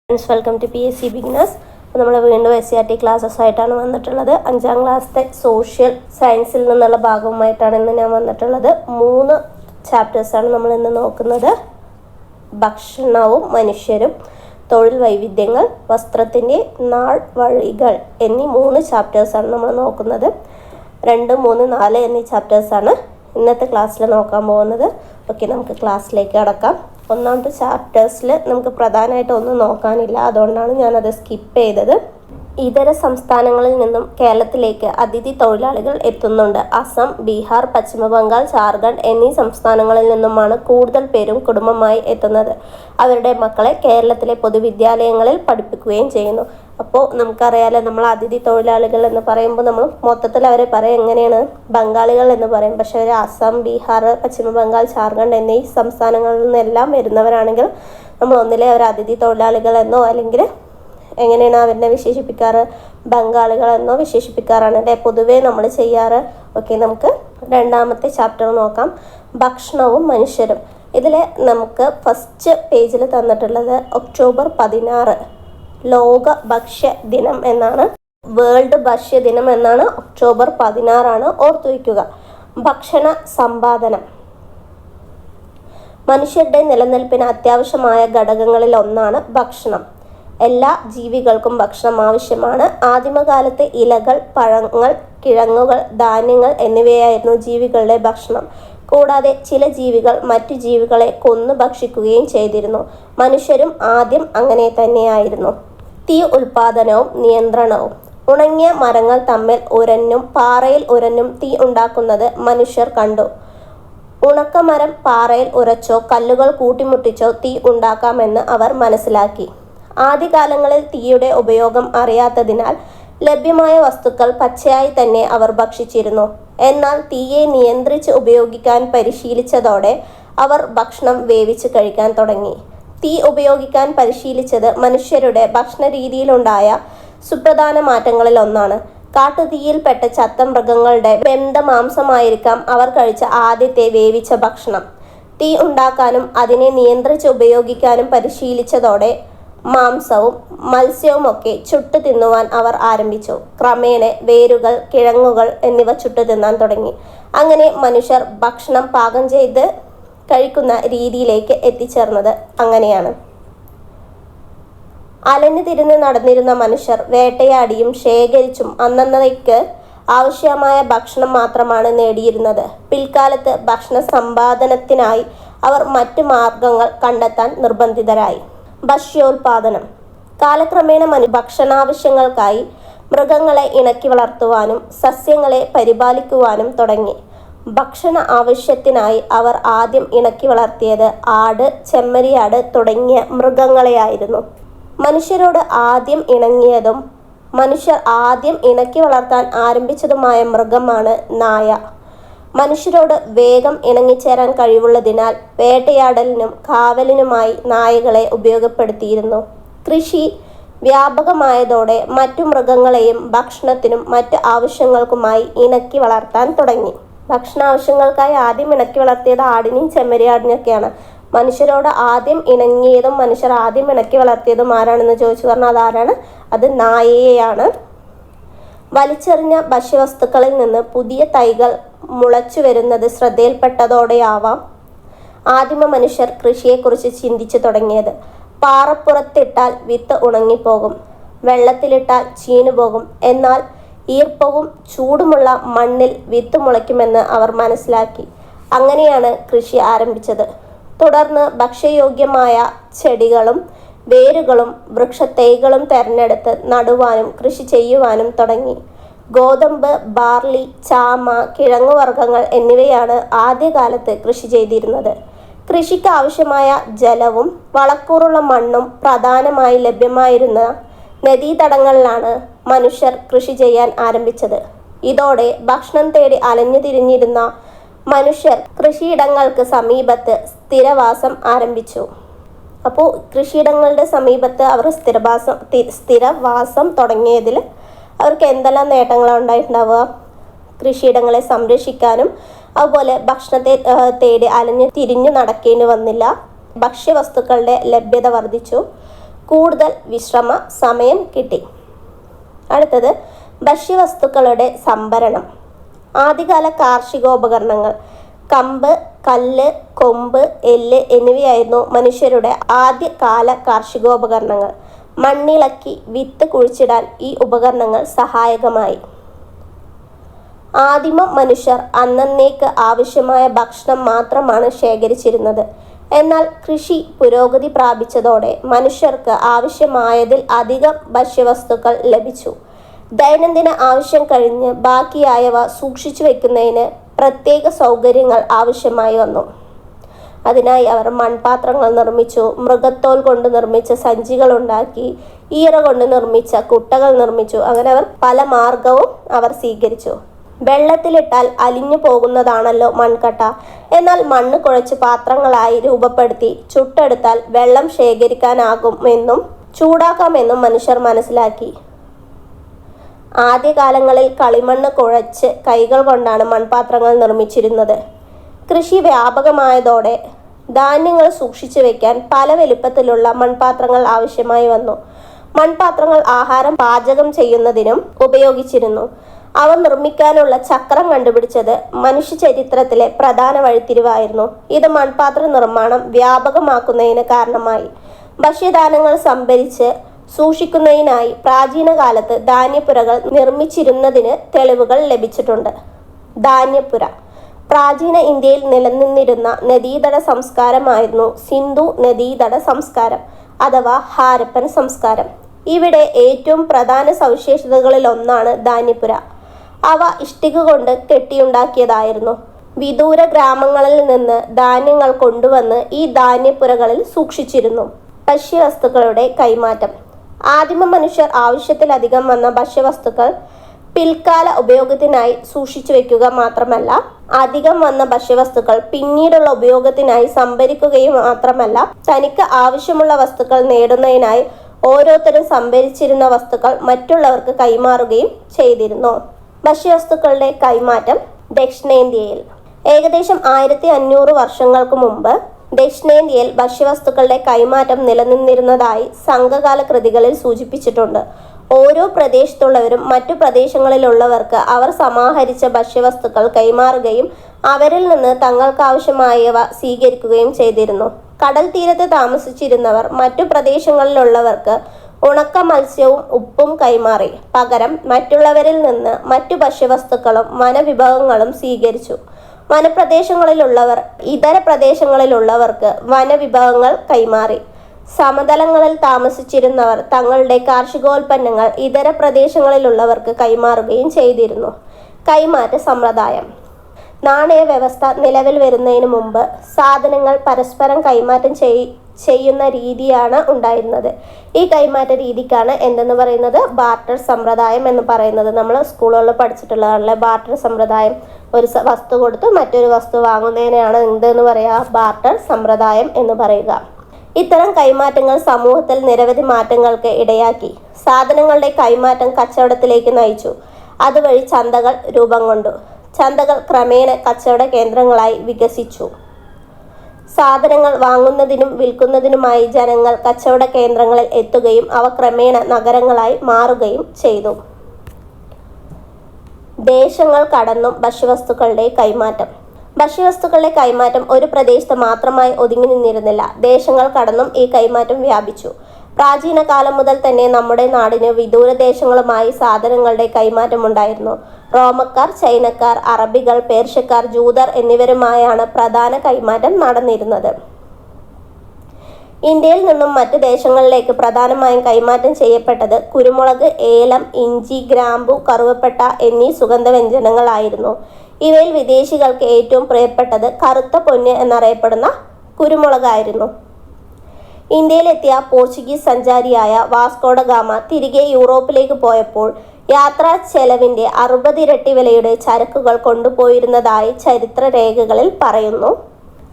Friends, welcome to PSC beginners. അപ്പോൾ നമ്മൾ വീണ്ടും SCRT ക്ലാസ്സസ് ആയിട്ടാണ് വന്നിട്ടുള്ളത്. 5ാം ക്ലാസ്സിലെ സോഷ്യൽ സയൻസിൽ നിന്നുള്ള ഭാഗവുമായിട്ടാണ് ഇന്ന് ഞാൻ വന്നിട്ടുള്ളത്. 3 ചാപ്റ്റേഴ്സാണ് നമ്മൾ ഇന്ന് നോക്കുന്നത്. ഭക്ഷണവും മനുഷ്യരും, തൊഴിൽ വൈവിധ്യങ്ങൾ, വസ്ത്രത്തിൻ്റെ നാൾ വഴികൾ എന്നീ 3 ചാപ്റ്റേഴ്സാണ് നമ്മൾ നോക്കുന്നത്. 2, 3, 4 എന്നീ ചാപ്റ്റേഴ്സാണ് ഇന്നത്തെ ക്ലാസ്സിൽ നോക്കാൻ പോകുന്നത്. ഓക്കെ, നമുക്ക് ക്ലാസ്സിലേക്ക് കടക്കാം. ഒന്നാമത്തെ ചാപ്റ്റേഴ്സിൽ നമുക്ക് പ്രധാനമായിട്ട് ഒന്നും നോക്കാനില്ല, അതുകൊണ്ടാണ് ഞാനത് സ്കിപ്പ് ചെയ്തത്. ഇതര സംസ്ഥാനങ്ങളിൽ നിന്നും കേരളത്തിലേക്ക് അതിഥി തൊഴിലാളികൾ എത്തുന്നുണ്ട്. അസം, ബീഹാർ, പശ്ചിമ ബംഗാൾ, ജാർഖണ്ഡ് എന്നീ സംസ്ഥാനങ്ങളിൽ നിന്നുമാണ് കൂടുതൽ പേരും കുടുംബമായി എത്തുന്നത്. അവരുടെ മക്കളെ കേരളത്തിലെ പൊതുവിദ്യാലയങ്ങളിൽ പഠിപ്പിക്കുകയും ചെയ്യുന്നു. അപ്പോൾ നമുക്കറിയാലോ, നമ്മൾ അതിഥി തൊഴിലാളികൾ എന്ന് പറയുമ്പോൾ നമ്മൾ മൊത്തത്തിൽ അവരെ പറയും എങ്ങനെയാണ്, ബംഗാളികൾ എന്ന് പറയും. പക്ഷേ അവർ അസം, ബീഹാർ, പശ്ചിമ ബംഗാൾ, ജാർഖണ്ഡ് എന്നീ സംസ്ഥാനങ്ങളിൽ നിന്നെല്ലാം വരുന്നവരാണെങ്കിൽ നമ്മൾ ഒന്നിലെ അവർ അതിഥി തൊഴിലാളികൾ എന്നോ അല്ലെങ്കിൽ എങ്ങനെയാണ് അവരെ വിശേഷിപ്പിക്കാറ്, ബംഗാളികൾ എന്നോ വിശേഷിപ്പിക്കാറാണ് അല്ലേ പൊതുവേ നമ്മൾ ചെയ്യാറ്. ഓക്കെ, നമുക്ക് രണ്ടാമത്തെ ചാപ്റ്റർ നോക്കാം. ഭക്ഷണവും മനുഷ്യരും. ഇതിൽ നമുക്ക് ഫസ്റ്റ് പേജിൽ തന്നിട്ടുള്ളത് ഒക്ടോബർ 16 ലോക ഭക്ഷ്യ ദിനം എന്നാണ്. വേൾഡ് ഭക്ഷ്യ ദിനം എന്നാണ്. ഒക്ടോബർ 16 ഓർത്തു വയ്ക്കുക. ഭക്ഷണ സമ്പാദനം. മനുഷ്യരുടെ നിലനിൽപ്പിന് അത്യാവശ്യമായ ഘടകങ്ങളിൽ ഒന്നാണ് ഭക്ഷണം. എല്ലാ ജീവികൾക്കും ഭക്ഷണം ആവശ്യമാണ്. ആദിമകാലത്ത് ഇലകൾ, പഴങ്ങൾ, കിഴങ്ങുകൾ, ധാന്യങ്ങൾ എന്നിവയായിരുന്നു ജീവികളുടെ ഭക്ഷണം. കൂടാതെ ചില ജീവികൾ മറ്റു ജീവികളെ കൊന്നു ഭക്ഷിക്കുകയും ചെയ്തിരുന്നു. മനുഷ്യരും ആദ്യം അങ്ങനെ തന്നെയായിരുന്നു. തീ ഉൽപാദനവും നിയന്ത്രണവും. ഉണങ്ങിയ മരങ്ങൾ തമ്മിൽ ഉരഞ്ഞും പാറയിൽ ഉരഞ്ഞും തീ ഉണ്ടാക്കുന്നത് മനുഷ്യർ കണ്ടു. ഉണക്കമരം പാറയിൽ ഉരച്ചോ കല്ലുകൾ കൂട്ടിമുട്ടിച്ചോ തീ ഉണ്ടാക്കാമെന്ന് അവർ മനസ്സിലാക്കി. ആദ്യകാലങ്ങളിൽ തീയുടെ ഉപയോഗം അറിയാത്തതിനാൽ ലഭ്യമായ വസ്തുക്കൾ പച്ചയായി തന്നെ അവർ ഭക്ഷിച്ചിരുന്നു. എന്നാൽ തീയെ നിയന്ത്രിച്ച് ഉപയോഗിക്കാൻ പരിശീലിച്ചതോടെ അവർ ഭക്ഷണം വേവിച്ച് കഴിക്കാൻ തുടങ്ങി. തീ ഉപയോഗിക്കാൻ പരിശീലിച്ചത് മനുഷ്യരുടെ ഭക്ഷണ രീതിയിലുണ്ടായ സുപ്രധാന മാറ്റങ്ങളിൽ ഒന്നാണ്. കാട്ടുതീയിൽപ്പെട്ട ചത്ത മൃഗങ്ങളുടെ വെന്ത മാംസമായിരിക്കാം അവർ കഴിച്ച ആദ്യത്തെ വേവിച്ച ഭക്ഷണം. തീ ഉണ്ടാക്കാനും അതിനെ നിയന്ത്രിച്ച് ഉപയോഗിക്കാനും പരിശീലിച്ചതോടെ മാംസവും മത്സ്യവുമൊക്കെ ചുട്ടു തിന്നുവാൻ അവർ ആരംഭിച്ചു. ക്രമേണ വേരുകൾ, കിഴങ്ങുകൾ എന്നിവ ചുട്ടു തിന്നാൻ തുടങ്ങി. അങ്ങനെ മനുഷ്യർ ഭക്ഷണം പാകം ചെയ്ത് കഴിക്കുന്ന രീതിയിലേക്ക് എത്തിച്ചേർന്നത് അങ്ങനെയാണ്. അലഞ്ഞു തിരിഞ്ഞ് നടന്നിരുന്ന മനുഷ്യർ വേട്ടയാടിയും ശേഖരിച്ചും അന്നന്നേക്ക് ആവശ്യമായ ഭക്ഷണം മാത്രമാണ് നേടിയിരുന്നത്. പിൽക്കാലത്ത് ഭക്ഷണ സമ്പാദനത്തിനായി അവർ മറ്റു മാർഗങ്ങൾ കണ്ടെത്താൻ നിർബന്ധിതരായി. ഭക്ഷ്യോൽപാദനം. കാലക്രമേണ ഭക്ഷണാവശ്യങ്ങൾക്കായി മൃഗങ്ങളെ ഇണക്കി വളർത്തുവാനും സസ്യങ്ങളെ പരിപാലിക്കുവാനും തുടങ്ങി. ഭക്ഷണ ആവശ്യത്തിനായി അവർ ആദ്യം ഇണക്കി വളർത്തിയത് ആട്, ചെമ്മരിയാട് തുടങ്ങിയ മൃഗങ്ങളെയായിരുന്നു. മനുഷ്യരോട് ആദ്യം ഇണങ്ങിയതും മനുഷ്യർ ആദ്യം ഇണക്കി വളർത്താൻ ആരംഭിച്ചതുമായ മൃഗമാണ് നായ. മനുഷ്യരോട് വേഗം ഇണങ്ങിച്ചേരാൻ കഴിവുള്ളതിനാൽ വേട്ടയാടലിനും കാവലിനുമായി നായകളെ ഉപയോഗപ്പെടുത്തിയിരുന്നു. കൃഷി വ്യാപകമായതോടെ മറ്റു മൃഗങ്ങളെയും ഭക്ഷണത്തിനും മറ്റ് ആവശ്യങ്ങൾക്കുമായി ഇണക്കി വളർത്താൻ തുടങ്ങി. ഭക്ഷണാവശ്യങ്ങൾക്കായി ആദ്യം ഇണക്കി വളർത്തിയത് ആടിനെയും ചെമ്മരിയാടിനെയൊക്കെയാണ്. മനുഷ്യരോട് ആദ്യം ഇണങ്ങിയതും മനുഷ്യർ ആദ്യം ഇണക്കി വളർത്തിയതും ആരാണെന്ന് ചോദിച്ചു പറഞ്ഞാൽ അതാരാണ്? അത് നായയെയാണ്. വലിച്ചെറിഞ്ഞ ഭക്ഷ്യവസ്തുക്കളിൽ നിന്ന് പുതിയ തൈകൾ മുളച്ചു വരുന്നത് ശ്രദ്ധയിൽപ്പെട്ടതോടെയാവാം ആദിമ മനുഷ്യർ കൃഷിയെക്കുറിച്ച് ചിന്തിച്ചു തുടങ്ങിയത്. പാറപ്പുറത്തിട്ടാൽ വിത്ത് ഉണങ്ങിപ്പോകും, വെള്ളത്തിലിട്ടാൽ ചീഞ്ഞുപോകും. എന്നാൽ ഈർപ്പവും ചൂടുമുള്ള മണ്ണിൽ വിത്ത് മുളയ്ക്കുമെന്ന് അവർ മനസ്സിലാക്കി. അങ്ങനെയാണ് കൃഷി ആരംഭിച്ചത്. തുടർന്ന് ഭക്ഷ്യയോഗ്യമായ ചെടികളും വേരുകളും വൃക്ഷത്തൈകളും തിരഞ്ഞെടുത്ത് നടുവാനും കൃഷി ചെയ്യുവാനും തുടങ്ങി. ഗോതമ്പ്, ബാർലി, ചാമ, കിഴങ്ങുവർഗ്ഗങ്ങൾ എന്നിവയാണ് ആദ്യകാലത്ത് കൃഷി ചെയ്തിരുന്നത്. കൃഷിക്ക് ആവശ്യമായ ജലവും വളക്കൂറുള്ള മണ്ണും പ്രധാനമായി ലഭ്യമായിരുന്ന നദീതടങ്ങളിലാണ് മനുഷ്യർ കൃഷി ചെയ്യാൻ ആരംഭിച്ചത്. ഇതോടെ ഭക്ഷണം തേടി അലഞ്ഞു തിരിഞ്ഞിരുന്ന മനുഷ്യർ കൃഷിയിടങ്ങൾക്ക് സമീപത്ത് സ്ഥിരവാസം ആരംഭിച്ചു. അപ്പോൾ കൃഷിയിടങ്ങളുടെ സമീപത്ത് അവർ സ്ഥിരവാസം തുടങ്ങിയതിൽ അവർക്ക് എന്തെല്ലാം നേട്ടങ്ങളാണ് ഉണ്ടായിട്ടുണ്ടാവുക? കൃഷിയിടങ്ങളെ സംരക്ഷിക്കാനും അതുപോലെ ഭക്ഷണത്തെ തേടി അലഞ്ഞു തിരിഞ്ഞു നടക്കേണ്ടി വന്നില്ല. ഭക്ഷ്യവസ്തുക്കളുടെ ലഭ്യത വർദ്ധിച്ചു. കൂടുതൽ വിശ്രമ സമയം കിട്ടി. അടുത്തത് ഭക്ഷ്യവസ്തുക്കളുടെ സംഭരണം. ആദ്യകാല കാർഷികോപകരണങ്ങൾ കമ്പ്, കല്ല്, കൊമ്പ്, എല്ല് എന്നിവയായിരുന്നു മനുഷ്യരുടെ ആദ്യകാല കാർഷികോപകരണങ്ങൾ. മണ്ണിളക്കി വിത്ത് കുഴിച്ചിടാൻ ഈ ഉപകരണങ്ങൾ സഹായകമായി. ആദിമ മനുഷ്യർ അന്നന്നേക്ക് ആവശ്യമായ ഭക്ഷണം മാത്രമാണ് ശേഖരിച്ചിരുന്നത്. എന്നാൽ കൃഷി പുരോഗതി പ്രാപിച്ചതോടെ മനുഷ്യർക്ക് ആവശ്യമായതിൽ അധികം ഭക്ഷ്യവസ്തുക്കൾ ലഭിച്ചു. ദൈനംദിന ആവശ്യം കഴിഞ്ഞ് ബാക്കിയായവ സൂക്ഷിച്ചു വെക്കുന്നതിന് പ്രത്യേക സൗകര്യങ്ങൾ ആവശ്യമായി വന്നു. അതിനായി അവർ മൺപാത്രങ്ങൾ നിർമ്മിച്ചു, മൃഗത്തോൽ കൊണ്ട് നിർമ്മിച്ച സഞ്ചികൾ ഉണ്ടാക്കി, ഈറ കൊണ്ട് നിർമ്മിച്ച കുട്ടകൾ നിർമ്മിച്ചു. അങ്ങനെ അവർ പല മാർഗവും അവർ സ്വീകരിച്ചു. വെള്ളത്തിലിട്ടാൽ അലിഞ്ഞു പോകുന്നതാണല്ലോ മൺകട്ട. എന്നാൽ മണ്ണ് കുഴച്ച് പാത്രങ്ങളായി രൂപപ്പെടുത്തി ചുട്ടെടുത്താൽ വെള്ളം ശേഖരിക്കാനാകുമെന്നും ചൂടാക്കാമെന്നും മനുഷ്യർ മനസ്സിലാക്കി. ആദ്യകാലങ്ങളിൽ കളിമണ്ണ് കുഴച്ച് കൈകൾ കൊണ്ടാണ് മൺപാത്രങ്ങൾ നിർമ്മിച്ചിരുന്നത്. കൃഷി വ്യാപകമായതോടെ ധാന്യങ്ങൾ സൂക്ഷിച്ചു വെക്കാൻ പല വലിപ്പത്തിലുള്ള മൺപാത്രങ്ങൾ ആവശ്യമായി വന്നു. മൺപാത്രങ്ങൾ ആഹാരം പാചകം ചെയ്യുന്നതിനും ഉപയോഗിച്ചിരുന്നു. അവ നിർമ്മിക്കാനുള്ള ചക്രം കണ്ടുപിടിച്ചത് മനുഷ്യ ചരിത്രത്തിലെ പ്രധാന വഴിത്തിരിവായിരുന്നു. ഇത് മൺപാത്ര നിർമ്മാണം വ്യാപകമാക്കുന്നതിന് കാരണമായി. ഭക്ഷ്യധാന്യങ്ങൾ സംഭരിച്ച് സൂക്ഷിക്കുന്നതിനായി പ്രാചീന കാലത്ത് ധാന്യപ്പുരകൾ നിർമ്മിച്ചിരുന്നതിന് തെളിവുകൾ ലഭിച്ചിട്ടുണ്ട്. ധാന്യപ്പുര പ്രാചീന ഇന്ത്യയിൽ നിലനിന്നിരുന്ന നദീതട സംസ്കാരമായിരുന്നു സിന്ധു നദീതട സംസ്കാരം അഥവാ ഹാരപ്പൻ സംസ്കാരം. ഇവിടെ ഏറ്റവും പ്രധാന സവിശേഷതകളിലൊന്നാണ് ധാന്യപ്പുര. അവ ഇഷ്ടിക കൊണ്ട് കെട്ടിയുണ്ടാക്കിയതായിരുന്നു. വിദൂര ഗ്രാമങ്ങളിൽ നിന്ന് ധാന്യങ്ങൾ കൊണ്ടുവന്ന് ഈ ധാന്യപ്പുരകളിൽ സൂക്ഷിച്ചിരുന്നു. ഭക്ഷ്യവസ്തുക്കളുടെ കൈമാറ്റം. ആദിമ മനുഷ്യർ ആവശ്യത്തിലധികം വന്ന ഭക്ഷ്യവസ്തുക്കൾ പിൽക്കാല ഉപയോഗത്തിനായി സൂക്ഷിച്ചു വെക്കുക മാത്രമല്ല, അധികം വന്ന ഭക്ഷ്യവസ്തുക്കൾ പിന്നീടുള്ള ഉപയോഗത്തിനായി സംഭരിക്കുകയും മാത്രമല്ല, തനിക്ക് ആവശ്യമുള്ള വസ്തുക്കൾ നേടുന്നതിനായി ഓരോരുത്തരും സംഭരിച്ചിരുന്ന വസ്തുക്കൾ മറ്റുള്ളവർക്ക് കൈമാറുകയും ചെയ്തിരുന്നു. ഭക്ഷ്യവസ്തുക്കളുടെ കൈമാറ്റം ദക്ഷിണേന്ത്യയിൽ. ഏകദേശം 1500 വർഷങ്ങൾക്ക് മുമ്പ് ദക്ഷിണേന്ത്യയിൽ ഭക്ഷ്യവസ്തുക്കളുടെ കൈമാറ്റം നിലനിന്നിരുന്നതായി സംഘകാല കൃതികളിൽ സൂചിപ്പിച്ചിട്ടുണ്ട്. ഓരോ പ്രദേശത്തുള്ളവരും മറ്റു പ്രദേശങ്ങളിലുള്ളവർക്ക് അവർ സമാഹരിച്ച ഭക്ഷ്യവസ്തുക്കൾ കൈമാറുകയും അവരിൽ നിന്ന് തങ്ങൾക്കാവശ്യമായവ സ്വീകരിക്കുകയും ചെയ്തിരുന്നു. കടൽ തീരത്ത് താമസിച്ചിരുന്നവർ മറ്റു പ്രദേശങ്ങളിലുള്ളവർക്ക് ഉണക്ക മത്സ്യവും ഉപ്പും കൈമാറി. പകരം മറ്റുള്ളവരിൽ നിന്ന് മറ്റു ഭക്ഷ്യവസ്തുക്കളും വനവിഭവങ്ങളും സ്വീകരിച്ചു. വനപ്രദേശങ്ങളിലുള്ളവർ ഇതര പ്രദേശങ്ങളിലുള്ളവർക്ക് വനവിഭവങ്ങൾ കൈമാറി. സമതലങ്ങളിൽ താമസിച്ചിരുന്നവർ തങ്ങളുടെ കാർഷികോൽപ്പന്നങ്ങൾ ഇതര പ്രദേശങ്ങളിലുള്ളവർക്ക് കൈമാറുകയും ചെയ്തിരുന്നു. കൈമാറ്റ സമ്പ്രദായം. നാണയ വ്യവസ്ഥ നിലവിൽ വരുന്നതിന് മുമ്പ് സാധനങ്ങൾ പരസ്പരം കൈമാറ്റം ചെയ്യുന്ന രീതിയാണ് ഉണ്ടായിരുന്നത്. ഈ കൈമാറ്റ രീതിക്കാണ് എന്തെന്ന് പറയുന്നത്? ബാർട്ടർ സമ്പ്രദായം എന്ന് പറയുന്നത്. നമ്മൾ സ്കൂളുകളിൽ പഠിച്ചിട്ടുള്ളതാണല്ലേ ബാർട്ടർ സമ്പ്രദായം. ഒരു വസ്തു കൊടുത്ത് മറ്റൊരു വസ്തു വാങ്ങുന്നതിനെയാണ് എന്തെന്ന് പറയുക? ബാർട്ടർ സമ്പ്രദായം എന്ന് പറയുക. ഇത്തരം കൈമാറ്റങ്ങൾ സമൂഹത്തിൽ നിരവധി മാറ്റങ്ങൾക്ക് ഇടയാക്കി. സാധനങ്ങളുടെ കൈമാറ്റം കച്ചവടത്തിലേക്ക് നയിച്ചു. അതുവഴി ചന്തകൾ രൂപം കൊണ്ടു. ചന്തകൾ ക്രമേണ കച്ചവട കേന്ദ്രങ്ങളായി വികസിച്ചു. സാധനങ്ങൾ വാങ്ങുന്നതിനും വിൽക്കുന്നതിനുമായി ജനങ്ങൾ കച്ചവട കേന്ദ്രങ്ങളിൽ എത്തുകയും അവ ക്രമേണ നഗരങ്ങളായി മാറുകയും ചെയ്തു. ദേശങ്ങൾ കടന്നും ഭക്ഷ്യവസ്തുക്കളുടെ കൈമാറ്റം. ഭക്ഷ്യവസ്തുക്കളുടെ കൈമാറ്റം ഒരു പ്രദേശത്ത് മാത്രമായി ഒതുങ്ങി നിന്നിരുന്നില്ല. ദേശങ്ങൾ കടന്നും ഈ കൈമാറ്റം വ്യാപിച്ചു. പ്രാചീന കാലം മുതൽ തന്നെ നമ്മുടെ നാടിന് വിദൂര ദേശങ്ങളുമായി സാധനങ്ങളുടെ കൈമാറ്റം ഉണ്ടായിരുന്നു. റോമക്കാർ, ചൈനക്കാർ, അറബികൾ, പേർഷ്യക്കാർ, ജൂതർ എന്നിവരുമായാണ് പ്രധാന കൈമാറ്റം നടന്നിരുന്നത്. ഇന്ത്യയിൽ നിന്നും മറ്റ് ദേശങ്ങളിലേക്ക് പ്രധാനമായും കൈമാറ്റം ചെയ്യപ്പെട്ടത് കുരുമുളക്, ഏലം, ഇഞ്ചി, ഗ്രാമ്പു, കറുവപ്പട്ട എന്നീ സുഗന്ധവ്യഞ്ജനങ്ങളായിരുന്നു. ഇവയിൽ വിദേശികൾക്ക് ഏറ്റവും പ്രിയപ്പെട്ടത് കറുത്ത പൊന്ന് എന്നറിയപ്പെടുന്ന കുരുമുളകായിരുന്നു. ഇന്ത്യയിലെത്തിയ പോർച്ചുഗീസ് സഞ്ചാരിയായ വാസ്കോഡ ഗാമ തിരികെ യൂറോപ്പിലേക്ക് പോയപ്പോൾ യാത്രാ ചെലവിൻ്റെ 60 ഇരട്ടി വിലയുടെ ചരക്കുകൾ കൊണ്ടുപോയിരുന്നതായി ചരിത്ര രേഖകളിൽ പറയുന്നു.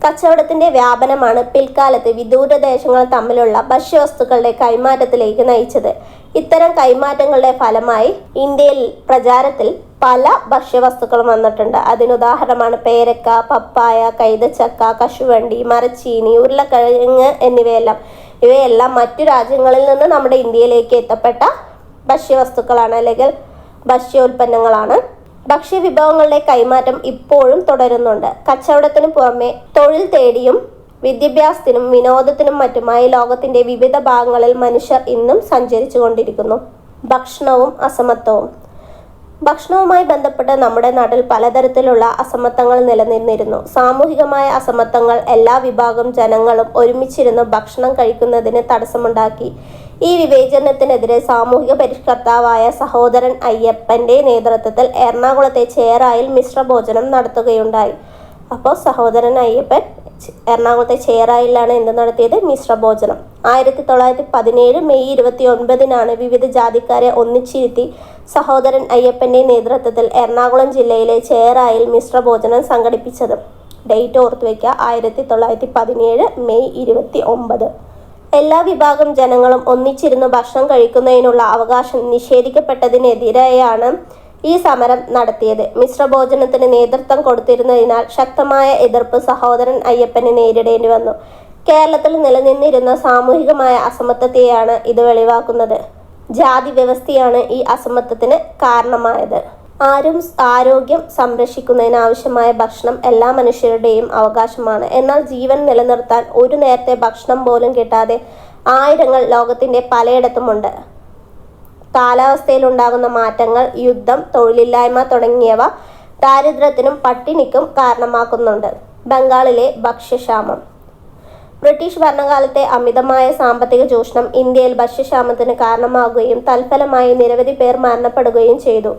കച്ചവടത്തിൻ്റെ വ്യാപനമാണ് പിൽക്കാലത്ത് വിദൂര ദേശങ്ങൾ തമ്മിലുള്ള ഭക്ഷ്യവസ്തുക്കളുടെ കൈമാറ്റത്തിലേക്ക് നയിച്ചത്. ഇത്തരം കൈമാറ്റങ്ങളുടെ ഫലമായി ഇന്ത്യയിൽ പ്രചാരത്തിൽ പല ഭക്ഷ്യവസ്തുക്കളും വന്നിട്ടുണ്ട്. അതിനുദാഹരണമാണ് പേരക്ക, പപ്പായ, കൈതച്ചക്ക, കശുവണ്ടി, മരച്ചീനി, ഉരുളക്കിഴങ്ങ് എന്നിവയെല്ലാം. ഇവയെല്ലാം മറ്റു രാജ്യങ്ങളിൽ നിന്ന് നമ്മുടെ ഇന്ത്യയിലേക്ക് എത്തപ്പെട്ട ഭക്ഷ്യവസ്തുക്കളാണ്, അല്ലെങ്കിൽ ഭക്ഷ്യോൽപ്പന്നങ്ങളാണ്. ഭക്ഷ്യവിഭവങ്ങളുടെ കൈമാറ്റം ഇപ്പോഴും തുടരുന്നുണ്ട്. കച്ചവടത്തിനു പുറമെ തൊഴിൽ തേടിയും വിദ്യാഭ്യാസത്തിനും വിനോദത്തിനും മറ്റുമായി ലോകത്തിന്റെ വിവിധ ഭാഗങ്ങളിൽ മനുഷ്യർ ഇന്നും സഞ്ചരിച്ചു കൊണ്ടിരിക്കുന്നു. ഭക്ഷണവും അസമത്വവും. ഭക്ഷണവുമായി ബന്ധപ്പെട്ട് നമ്മുടെ നാട്ടിൽ പലതരത്തിലുള്ള അസമത്വങ്ങൾ നിലനിന്നിരുന്നു. സാമൂഹികമായ അസമത്വങ്ങൾ എല്ലാ വിഭാഗം ജനങ്ങളും ഒരുമിച്ചിരുന്ന് ഭക്ഷണം കഴിക്കുന്നതിന് തടസ്സമുണ്ടാക്കി. ഈ വിവേചനത്തിനെതിരെ സാമൂഹിക പരിഷ്കർത്താവായ സഹോദരൻ അയ്യപ്പന്റെ നേതൃത്വത്തിൽ എറണാകുളത്തെ ചേറായിൽ മിശ്രഭോജനം നടത്തുകയുണ്ടായി. അപ്പോൾ സഹോദരൻ അയ്യപ്പൻ എറണാകുളത്തെ ചേറായിലാണ് എന്ത് നടത്തിയത്? മിശ്രഭോജനം. 1917 മെയ് 29 വിവിധ ജാതിക്കാരെ ഒന്നിച്ചിരുത്തി സഹോദരൻ അയ്യപ്പന്റെ നേതൃത്വത്തിൽ എറണാകുളം ജില്ലയിലെ ചേറായിൽ മിശ്രഭോജനം സംഘടിപ്പിച്ചത്. ഡേറ്റ് ഓർത്തു വയ്ക്കുക, 1917 മെയ് 29. എല്ലാ വിഭാഗം ജനങ്ങളും ഒന്നിച്ചിരുന്ന് ഭക്ഷണം കഴിക്കുന്നതിനുള്ള അവകാശം നിഷേധിക്കപ്പെട്ടതിനെതിരെയാണ് ഈ സമരം നടത്തിയത്. മിശ്രഭോജനത്തിന് നേതൃത്വം കൊടുത്തിരുന്നതിനാൽ ശക്തമായ എതിർപ്പ് സഹോദരൻ അയ്യപ്പന് നേരിടേണ്ടി വന്നു. കേരളത്തിൽ നിലനിന്നിരുന്ന സാമൂഹികമായ അസമത്വത്തെയാണ് ഇത് വെളിവാക്കുന്നത്. ജാതി വ്യവസ്ഥയാണ് ഈ അസമത്വത്തിന് കാരണമായത്. ആരോഗ്യം സംരക്ഷിക്കുന്നതിനാവശ്യമായ ഭക്ഷണം എല്ലാ മനുഷ്യരുടെയും അവകാശമാണ്. എന്നാൽ ജീവൻ നിലനിർത്താൻ ഒരു നേരത്തെ ഭക്ഷണം പോലും കിട്ടാതെ ആയിരങ്ങൾ ലോകത്തിന്റെ പലയിടത്തുമുണ്ട്. കാലാവസ്ഥയിലുണ്ടാകുന്ന മാറ്റങ്ങൾ, യുദ്ധം, തൊഴിലില്ലായ്മ തുടങ്ങിയവ ദാരിദ്ര്യത്തിനും പട്ടിണിക്കും കാരണമാക്കുന്നുണ്ട്. ബംഗാളിലെ ഭക്ഷ്യക്ഷാമം. ബ്രിട്ടീഷ് ഭരണകാലത്തെ അമിതമായ സാമ്പത്തിക ചൂഷണം ഇന്ത്യയിൽ ഭക്ഷ്യക്ഷാമത്തിന് കാരണമാകുകയും തൽഫലമായി നിരവധി പേർ മരണപ്പെടുകയും ചെയ്തു.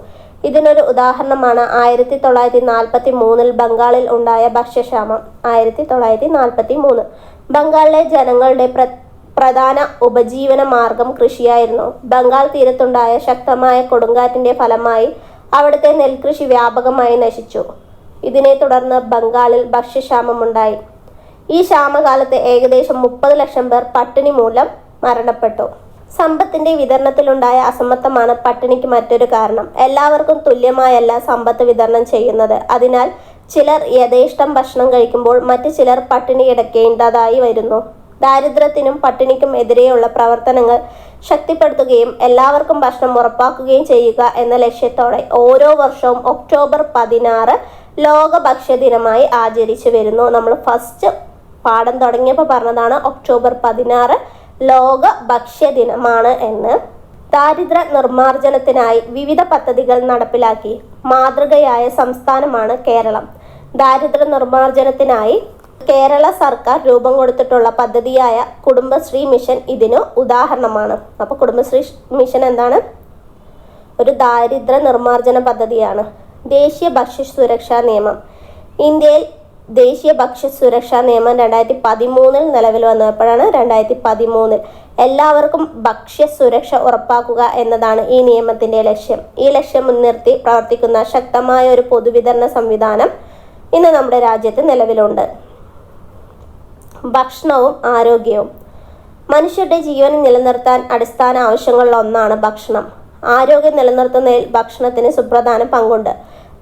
ഇതിനൊരു ഉദാഹരണമാണ് 1943 ബംഗാളിൽ ഉണ്ടായ ഭക്ഷ്യക്ഷാമം. 1943 ബംഗാളിലെ ജനങ്ങളുടെ പ്രധാന ഉപജീവന മാർഗം കൃഷിയായിരുന്നു. ബംഗാൾ തീരത്തുണ്ടായ ശക്തമായ കൊടുങ്കാറ്റിന്റെ ഫലമായി അവിടുത്തെ നെൽകൃഷി വ്യാപകമായി നശിച്ചു. ഇതിനെ തുടർന്ന് ബംഗാളിൽ ഭക്ഷ്യക്ഷാമമുണ്ടായി. ഈ ക്ഷാമകാലത്ത് ഏകദേശം 30 ലക്ഷം പേർ പട്ടിണി മൂലം മരണപ്പെട്ടു. സമ്പത്തിന്റെ വിതരണത്തിലുണ്ടായ അസമത്വമാണ് പട്ടിണിക്ക് മറ്റൊരു കാരണം. എല്ലാവർക്കും തുല്യമായല്ല സമ്പത്ത് വിതരണം ചെയ്യുന്നത്. അതിനാൽ ചിലർ യഥേഷ്ടം ഭക്ഷണം കഴിക്കുമ്പോൾ മറ്റു ചിലർ പട്ടിണി കിടക്കേണ്ടതായി വരുന്നു. ദാരിദ്ര്യത്തിനും പട്ടിണിക്കും എതിരെയുള്ള പ്രവർത്തനങ്ങൾ ശക്തിപ്പെടുത്തുകയും എല്ലാവർക്കും ഭക്ഷണം ഉറപ്പാക്കുകയും ചെയ്യുക എന്ന ലക്ഷ്യത്തോടെ ഓരോ വർഷവും ഒക്ടോബർ 16 ലോക ഭക്ഷ്യദിനമായി ആചരിച്ചു വരുന്നു. നമ്മൾ ഫസ്റ്റ് പാഠം തുടങ്ങിയപ്പോൾ പറഞ്ഞതാണ് ഒക്ടോബർ 16 ലോക ഭക്ഷ്യദിനമാണ് എന്ന്. ദാരിദ്ര്യ നിർമ്മാർജ്ജനത്തിനായി വിവിധ പദ്ധതികൾ നടപ്പിലാക്കി മാതൃകയായ സംസ്ഥാനമാണ് കേരളം. ദാരിദ്ര്യ നിർമ്മാർജ്ജനത്തിനായി കേരള സർക്കാർ രൂപം കൊടുത്തിട്ടുള്ള പദ്ധതിയായ കുടുംബശ്രീ മിഷൻ ഇതിനു ഉദാഹരണമാണ്. അപ്പോൾ കുടുംബശ്രീ മിഷൻ എന്താണ്? ഒരു ദാരിദ്ര്യ നിർമ്മാർജ്ജന പദ്ധതിയാണ്. ദേശീയ ഭക്ഷ്യ സുരക്ഷാ നിയമം. ഇന്ത്യയിൽ ദേശീയ ഭക്ഷ്യ സുരക്ഷാ നിയമം 2013 നിലവിൽ വന്നപ്പോഴാണ് 2013. എല്ലാവർക്കും ഭക്ഷ്യ സുരക്ഷ ഉറപ്പാക്കുക എന്നതാണ് ഈ നിയമത്തിന്റെ ലക്ഷ്യം. ഈ ലക്ഷ്യം മുൻനിർത്തി പ്രവർത്തിക്കുന്ന ശക്തമായ ഒരു പൊതുവിതരണ സംവിധാനം ഇന്ന് നമ്മുടെ രാജ്യത്ത് നിലവിലുണ്ട്. ഭക്ഷണവും ആരോഗ്യവും. മനുഷ്യരുടെ ജീവൻ നിലനിർത്താൻ അടിസ്ഥാന ആവശ്യങ്ങളിൽ ഒന്നാണ് ഭക്ഷണം. ആരോഗ്യം നിലനിർത്തുന്നതിൽ ഭക്ഷണത്തിന് സുപ്രധാന പങ്കുണ്ട്.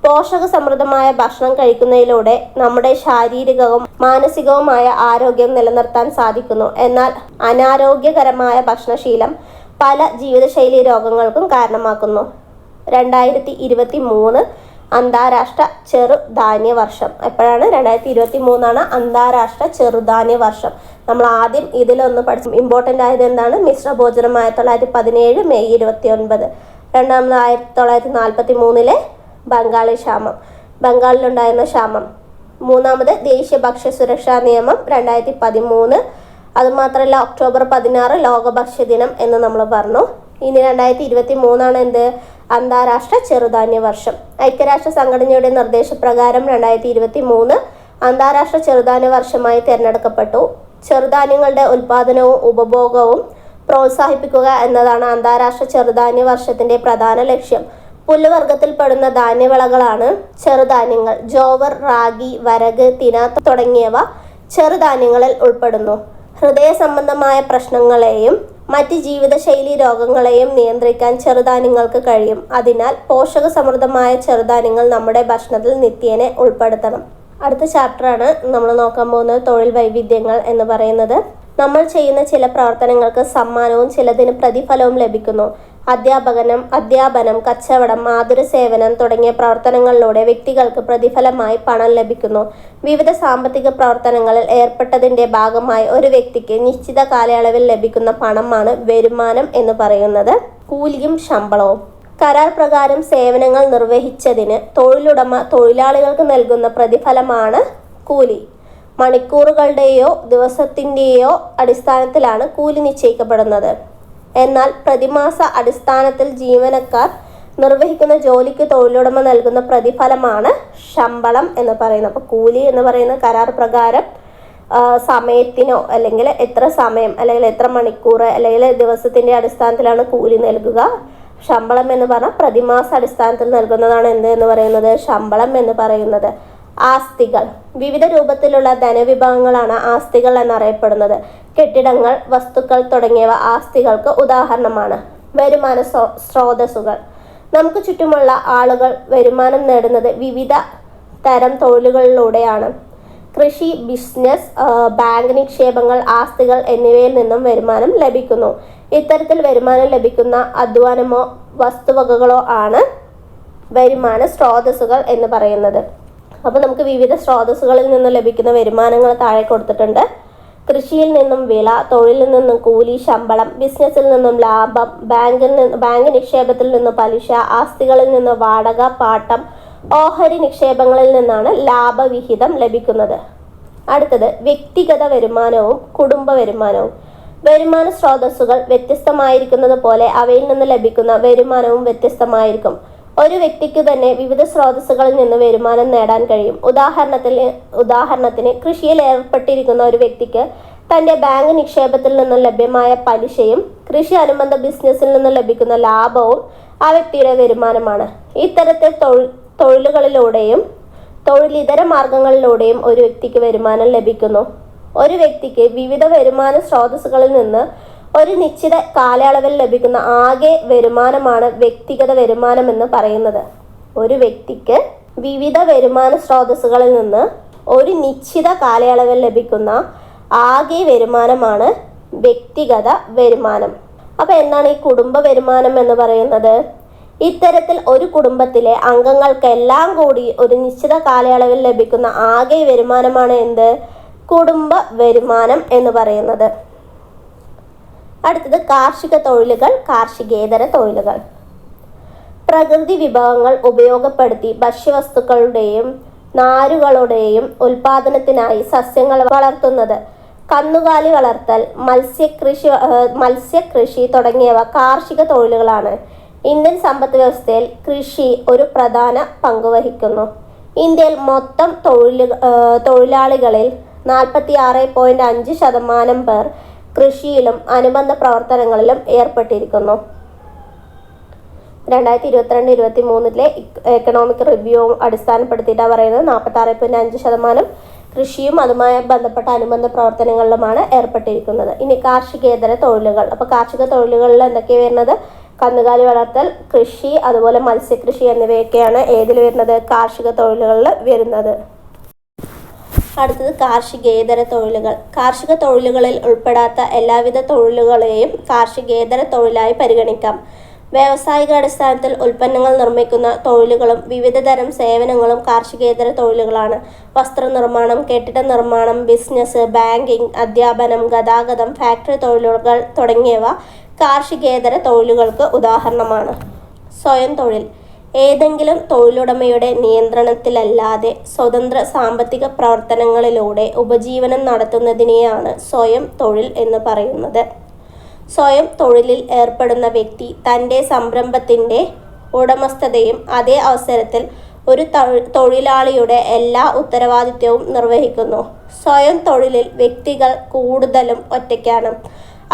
പോഷക സമൃദ്ധമായ ഭക്ഷണം കഴിക്കുന്നതിലൂടെ നമ്മുടെ ശാരീരികവും മാനസികവുമായ ആരോഗ്യം നിലനിർത്താൻ സാധിക്കുന്നു. എന്നാൽ അനാരോഗ്യകരമായ ഭക്ഷണശീലം പല ജീവിതശൈലി രോഗങ്ങൾക്കും കാരണമാക്കുന്നു. 2023 അന്താരാഷ്ട്ര ചെറുധാന്യ വർഷം. എപ്പോഴാണ്? 2023 അന്താരാഷ്ട്ര ചെറുധാന്യ വർഷം. നമ്മൾ ആദ്യം ഇതിലൊന്ന് പഠിച്ചു. ഇമ്പോർട്ടൻ്റ് ആയത് എന്താണ്? മിശ്രഭോജനം 1917 മെയ് 29. രണ്ടാമത് 1943 ബംഗാളി ക്ഷാമം, ബംഗാളിലുണ്ടായിരുന്ന ക്ഷാമം. മൂന്നാമത് ദേശീയ ഭക്ഷ്യ സുരക്ഷാ നിയമം 2013. അതുമാത്രമല്ല ഒക്ടോബർ 16 ലോക ഭക്ഷ്യദിനം എന്ന് നമ്മൾ പറഞ്ഞു. ഇനി 2023 എന്ത്? അന്താരാഷ്ട്ര ചെറുധാന്യ വർഷം. ഐക്യരാഷ്ട്ര സംഘടനയുടെ നിർദ്ദേശപ്രകാരം 2023 അന്താരാഷ്ട്ര ചെറുധാന്യ വർഷമായി തിരഞ്ഞെടുക്കപ്പെട്ടു. ചെറുധാന്യങ്ങളുടെ ഉൽപാദനവും ഉപഭോഗവും പ്രോത്സാഹിപ്പിക്കുക എന്നതാണ് അന്താരാഷ്ട്ര ചെറുധാന്യ വർഷത്തിന്റെ പ്രധാന ലക്ഷ്യം. പുല്ലുവർഗത്തിൽപ്പെടുന്ന ധാന്യവിളകളാണ് ചെറുധാന്യങ്ങൾ. ജോവർ, റാഗി, വരക്, തിന തുടങ്ങിയവ ചെറുധാന്യങ്ങളിൽ ഉൾപ്പെടുന്നു. ഹൃദയ സംബന്ധമായ പ്രശ്നങ്ങളെയും മറ്റ് ജീവിതശൈലി രോഗങ്ങളെയും നിയന്ത്രിക്കാൻ ചെറുധാന്യങ്ങൾക്ക് കഴിയും. അതിനാൽ പോഷക സമൃദ്ധമായ ചെറുധാന്യങ്ങൾ നമ്മുടെ ഭക്ഷണത്തിൽ നിത്യേന ഉൾപ്പെടുത്തണം. അടുത്ത ചാപ്റ്ററാണ് നമ്മൾ നോക്കാൻ പോകുന്നത് തൊഴിൽ വൈവിധ്യങ്ങൾ എന്ന് പറയുന്നത്. നമ്മൾ ചെയ്യുന്ന ചില പ്രവർത്തനങ്ങൾക്ക് സമ്മാനവും ചിലതിന് പ്രതിഫലവും ലഭിക്കുന്നു. അധ്യാപനം, കച്ചവടം, മാതൃസേവനം തുടങ്ങിയ പ്രവർത്തനങ്ങളിലൂടെ വ്യക്തികൾക്ക് പ്രതിഫലമായി പണം ലഭിക്കുന്നു. വിവിധ സാമ്പത്തിക പ്രവർത്തനങ്ങളിൽ ഏർപ്പെട്ടതിൻ്റെ ഭാഗമായി ഒരു വ്യക്തിക്ക് നിശ്ചിത കാലയളവിൽ ലഭിക്കുന്ന പണമാണ് വരുമാനം എന്ന് പറയുന്നത്. കൂലിയും ശമ്പളവും. കരാർ പ്രകാരം സേവനങ്ങൾ നിർവഹിച്ചതിന് തൊഴിലുടമ തൊഴിലാളികൾക്ക് നൽകുന്ന പ്രതിഫലമാണ് കൂലി. മണിക്കൂറുകളുടെയോ ദിവസത്തിൻ്റെയോ അടിസ്ഥാനത്തിലാണ് കൂലി നിശ്ചയിക്കപ്പെടുന്നത്. എന്നാൽ പ്രതിമാസ അടിസ്ഥാനത്തിൽ ജീവനക്കാർ നിർവഹിക്കുന്ന ജോലിക്ക് തൊഴിലുടമ നൽകുന്ന പ്രതിഫലമാണ് ശമ്പളം എന്ന് പറയുന്നത്. അപ്പോൾ കൂലി എന്ന് പറയുന്ന കരാർ പ്രകാരം സമയത്തിനോ അല്ലെങ്കിൽ എത്ര സമയം അല്ലെങ്കിൽ എത്ര മണിക്കൂർ അല്ലെങ്കിൽ ദിവസത്തിൻ്റെ അടിസ്ഥാനത്തിലാണ് കൂലി നൽകുക. ശമ്പളം എന്ന് പറഞ്ഞാൽ പ്രതിമാസ അടിസ്ഥാനത്തിൽ നൽകുന്നതാണ് എന്ന് പറയുന്നത് ശമ്പളം എന്ന് പറയുന്നത്. ആസ്തികൾ. വിവിധ രൂപത്തിലുള്ള ധനവിഭവങ്ങളാണ് ആസ്തികൾ എന്നറിയപ്പെടുന്നത്. കെട്ടിടങ്ങൾ, വസ്തുക്കൾ തുടങ്ങിയവ ആസ്തികൾക്ക് ഉദാഹരണമാണ്. വരുമാന സ്രോതസ്സുകൾ. നമുക്ക് ചുറ്റുമുള്ള ആളുകൾ വരുമാനം നേടുന്നത് വിവിധ തരം തൊഴിലുകളിലൂടെയാണ്. കൃഷി, ബിസിനസ്, ബാങ്ക് നിക്ഷേപങ്ങൾ, ആസ്തികൾ എന്നിവയിൽ നിന്നും വരുമാനം ലഭിക്കുന്നു. ഇത്തരത്തിൽ വരുമാനം ലഭിക്കുന്ന അധ്വാനമോ വസ്തുവകകളോ ആണ് വരുമാന സ്രോതസ്സുകൾ എന്ന് പറയുന്നത്. അപ്പോൾ നമുക്ക് വിവിധ സ്രോതസ്സുകളിൽ നിന്ന് ലഭിക്കുന്ന വരുമാനങ്ങൾ താഴെ കൊടുത്തിട്ടുണ്ട്. കൃഷിയിൽ നിന്നും വിള, തൊഴിലിൽ നിന്നും കൂലി, ശമ്പളം, ബിസിനസ്സിൽ നിന്നും ലാഭം, ബാങ്ക് നിക്ഷേപത്തിൽ നിന്ന് പലിശ, ആസ്തികളിൽ നിന്ന് വാടക, പാട്ടം, ഓഹരി നിക്ഷേപങ്ങളിൽ നിന്നാണ് ലാഭവിഹിതം ലഭിക്കുന്നത്. അടുത്തത് വ്യക്തിഗത വരുമാനവും കുടുംബ വരുമാനവും. വരുമാന സ്രോതസ്സുകൾ വ്യത്യസ്തമായിരിക്കുന്നത് പോലെ അവയിൽ നിന്ന് ലഭിക്കുന്ന വരുമാനവും വ്യത്യസ്തമായിരിക്കും. ഒരു വ്യക്തിക്ക് തന്നെ വിവിധ സ്രോതസ്സുകളിൽ നിന്ന് വരുമാനം നേടാൻ കഴിയും. ഉദാഹരണത്തിന് കൃഷിയിൽ ഏർപ്പെട്ടിരിക്കുന്ന ഒരു വ്യക്തിക്ക് തൻ്റെ ബാങ്ക് നിക്ഷേപത്തിൽ നിന്നും ലഭ്യമായ പലിശയും കൃഷി അനുബന്ധ ബിസിനസ്സിൽ നിന്നും ലഭിക്കുന്ന ലാഭവും ആ വ്യക്തിയുടെ വരുമാനമാണ്. ഇത്തരത്തിൽ തൊഴിലുകളിലൂടെയും തൊഴിലിതര മാർഗങ്ങളിലൂടെയും ഒരു വ്യക്തിക്ക് വരുമാനം ലഭിക്കുന്നു. ഒരു വ്യക്തിക്ക് വിവിധ വരുമാന സ്രോതസ്സുകളിൽ നിന്ന് ഒരു നിശ്ചിത കാലയളവിൽ ലഭിക്കുന്ന ആകെ വരുമാനമാണ് വ്യക്തിഗത വരുമാനം എന്ന് പറയുന്നത്. ഒരു വ്യക്തിക്ക് വിവിധ വരുമാന സ്രോതസ്സുകളിൽ നിന്ന് ഒരു നിശ്ചിത കാലയളവിൽ ലഭിക്കുന്ന ആകെ വരുമാനമാണ് വ്യക്തിഗത വരുമാനം. അപ്പോൾ എന്താണ് ഈ കുടുംബ വരുമാനം എന്ന് പറയുന്നത്? ഇത്തരത്തിൽ ഒരു കുടുംബത്തിലെ അംഗങ്ങൾക്കെല്ലാം കൂടി ഒരു നിശ്ചിത കാലയളവിൽ ലഭിക്കുന്ന ആകെ വരുമാനമാണ് എന്ത്? കുടുംബ വരുമാനം എന്ന് പറയുന്നത്. അടുത്തത് കാർഷിക തൊഴിലുകൾ, കാർഷികേതര തൊഴിലുകൾ. പ്രകൃതി വിഭവങ്ങൾ ഉപയോഗപ്പെടുത്തി ഭക്ഷ്യവസ്തുക്കളുടെയും നാരുകളുടെയും ഉൽപാദനത്തിനായി സസ്യങ്ങൾ വളർത്തുന്നത്, കന്നുകാലി വളർത്തൽ, മത്സ്യകൃഷി തുടങ്ങിയവ കാർഷിക തൊഴിലുകളാണ്. ഇന്ത്യൻ സമ്പദ് വ്യവസ്ഥയിൽ കൃഷി ഒരു പ്രധാന പങ്ക് വഹിക്കുന്നു. ഇന്ത്യയിൽ മൊത്തം തൊഴിലാളികളിൽ 46.5% പേർ കൃഷിയിലും അനുബന്ധ പ്രവർത്തനങ്ങളിലും ഏർപ്പെട്ടിരിക്കുന്നു. 2022-23 എക്കണോമിക് റിവ്യൂ അടിസ്ഥാനപ്പെടുത്തിയിട്ടാണ് പറയുന്നത് 46.5% കൃഷിയും അതുമായി ബന്ധപ്പെട്ട അനുബന്ധ പ്രവർത്തനങ്ങളിലുമാണ് ഏർപ്പെട്ടിരിക്കുന്നത്. ഇനി കാർഷികേതര തൊഴിലുകൾ. അപ്പോൾ കാർഷിക തൊഴിലുകളിൽ എന്തൊക്കെയാണ് വരുന്നത്? കന്നുകാലി വളർത്തൽ, കൃഷി, അതുപോലെ മത്സ്യകൃഷി എന്നിവയൊക്കെയാണ് ഏതിൽ വരുന്നത്? കാർഷിക തൊഴിലുകളിൽ വരുന്നത്. അടുത്തത് കാർഷികേതര തൊഴിലുകൾ. കാർഷിക തൊഴിലുകളിൽ ഉൾപ്പെടാത്ത എല്ലാവിധ തൊഴിലുകളെയും കാർഷികേതര തൊഴിലായി പരിഗണിക്കാം. വ്യാവസായിക അടിസ്ഥാനത്തിൽ ഉൽപ്പന്നങ്ങൾ നിർമ്മിക്കുന്ന തൊഴിലുകളും വിവിധ തരം സേവനങ്ങളും കാർഷികേതര തൊഴിലുകളാണ്. വസ്ത്രനിർമ്മാണം, കെട്ടിട നിർമ്മാണം, ബിസിനസ്, ബാങ്കിംഗ്, അധ്യാപനം, ഗതാഗതം, ഫാക്ടറി തൊഴിലുകൾ തുടങ്ങിയവ കാർഷികേതര തൊഴിലുകൾക്ക് ഉദാഹരണമാണ്. സ്വയം തൊഴിൽ. ഏതെങ്കിലും തൊഴിലുടമയുടെ നിയന്ത്രണത്തിലല്ലാതെ സ്വതന്ത്ര സാമ്പത്തിക പ്രവർത്തനങ്ങളിലൂടെ ഉപജീവനം നടത്തുന്നതിനെയാണ് സ്വയം തൊഴിൽ എന്ന് പറയുന്നത്. സ്വയം തൊഴിലിൽ ഏർപ്പെടുന്ന വ്യക്തി തൻ്റെ സംരംഭത്തിൻ്റെ ഉടമസ്ഥതയും അതേ അവസരത്തിൽ ഒരു തൊഴിലാളിയുടെ എല്ലാ ഉത്തരവാദിത്വവും നിർവഹിക്കുന്നു. സ്വയം തൊഴിലിൽ വ്യക്തികൾ കൂടുതലും ഒറ്റയ്ക്കാണ്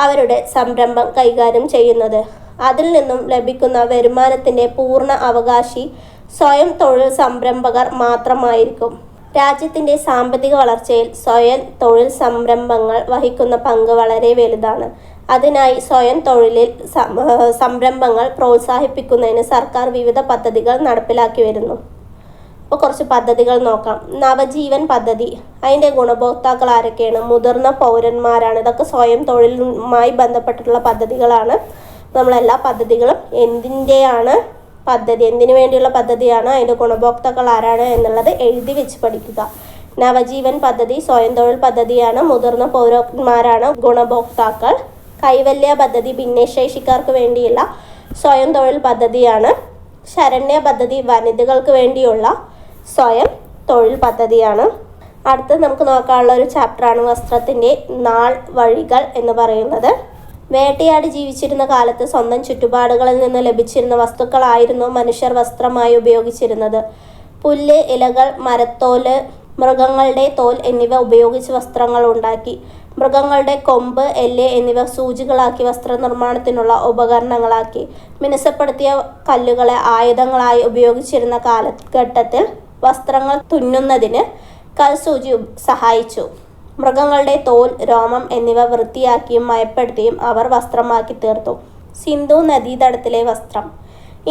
അവരുടെ സംരംഭം കൈകാര്യം ചെയ്യുന്നത്. അതിൽ നിന്നും ലഭിക്കുന്ന വരുമാനത്തിൻ്റെ പൂർണ്ണ അവകാശി സ്വയം തൊഴിൽ സംരംഭകർ മാത്രമായിരിക്കും. രാജ്യത്തിൻ്റെ സാമ്പത്തിക വളർച്ചയിൽ സ്വയം തൊഴിൽ സംരംഭങ്ങൾ വഹിക്കുന്ന പങ്ക് വളരെ വലുതാണ്. അതിനായി സ്വയം തൊഴിലിൽ സംരംഭങ്ങൾ പ്രോത്സാഹിപ്പിക്കുന്നതിന് സർക്കാർ വിവിധ പദ്ധതികൾ നടപ്പിലാക്കി വരുന്നു. അപ്പോൾ കുറച്ച് പദ്ധതികൾ നോക്കാം. നവജീവൻ പദ്ധതി, അതിൻ്റെ ഗുണഭോക്താക്കൾ ആരൊക്കെയാണ്? മുതിർന്ന പൗരന്മാരാണ്. ഇതൊക്കെ സ്വയം തൊഴിലുമായി ബന്ധപ്പെട്ടിട്ടുള്ള പദ്ധതികളാണ്. നമ്മളെല്ലാ പദ്ധതികളും എന്തിൻ്റെയാണ് പദ്ധതി, എന്തിനു വേണ്ടിയുള്ള പദ്ധതിയാണ്, അതിൻ്റെ ഗുണഭോക്താക്കൾ ആരാണ് എന്നുള്ളത് എഴുതി വെച്ച് പഠിക്കുക. നവജീവൻ പദ്ധതി സ്വയം തൊഴിൽ പദ്ധതിയാണ്. മുതിർന്ന പൗരന്മാരാണ് ഗുണഭോക്താക്കൾ. കൈവല്യ പദ്ധതി ഭിന്നശേഷിക്കാർക്ക് വേണ്ടിയുള്ള സ്വയം തൊഴിൽ പദ്ധതിയാണ്. ശരണ്യ പദ്ധതി വനിതകൾക്ക് വേണ്ടിയുള്ള സ്വയം തൊഴിൽ പദ്ധതിയാണ്. അടുത്ത് നമുക്ക് നോക്കാനുള്ള ഒരു ചാപ്റ്ററാണ് വസ്ത്രത്തിൻ്റെ നാൾ വഴികൾ എന്ന് പറയുന്നത്. വേട്ടയാടി ജീവിച്ചിരുന്ന കാലത്ത് സ്വന്തം ചുറ്റുപാടുകളിൽ നിന്ന് ലഭിച്ചിരുന്ന വസ്തുക്കളായിരുന്നു മനുഷ്യർ വസ്ത്രമായി ഉപയോഗിച്ചിരുന്നത്. പുല്ല്, ഇലകൾ, മരത്തോല്, മൃഗങ്ങളുടെ തോൽ എന്നിവ ഉപയോഗിച്ച് വസ്ത്രങ്ങൾ ഉണ്ടാക്കി. മൃഗങ്ങളുടെ കൊമ്പ്, എല്ല് എന്നിവ സൂചികളാക്കി വസ്ത്രനിർമ്മാണത്തിനുള്ള ഉപകരണങ്ങളാക്കി. മിനുസപ്പെടുത്തിയ കല്ലുകളെ ആയുധങ്ങളായി ഉപയോഗിച്ചിരുന്ന കാലഘട്ടത്തിൽ വസ്ത്രങ്ങൾ തുന്നുന്നതിന് കൽസൂചി സഹായിച്ചു. മൃഗങ്ങളുടെ തോൽ, രോമം എന്നിവ വൃത്തിയാക്കിയും മയപ്പെടുത്തിയും അവർ വസ്ത്രമാക്കി തീർത്തു. സിന്ധു നദീതടത്തിലെ വസ്ത്രം.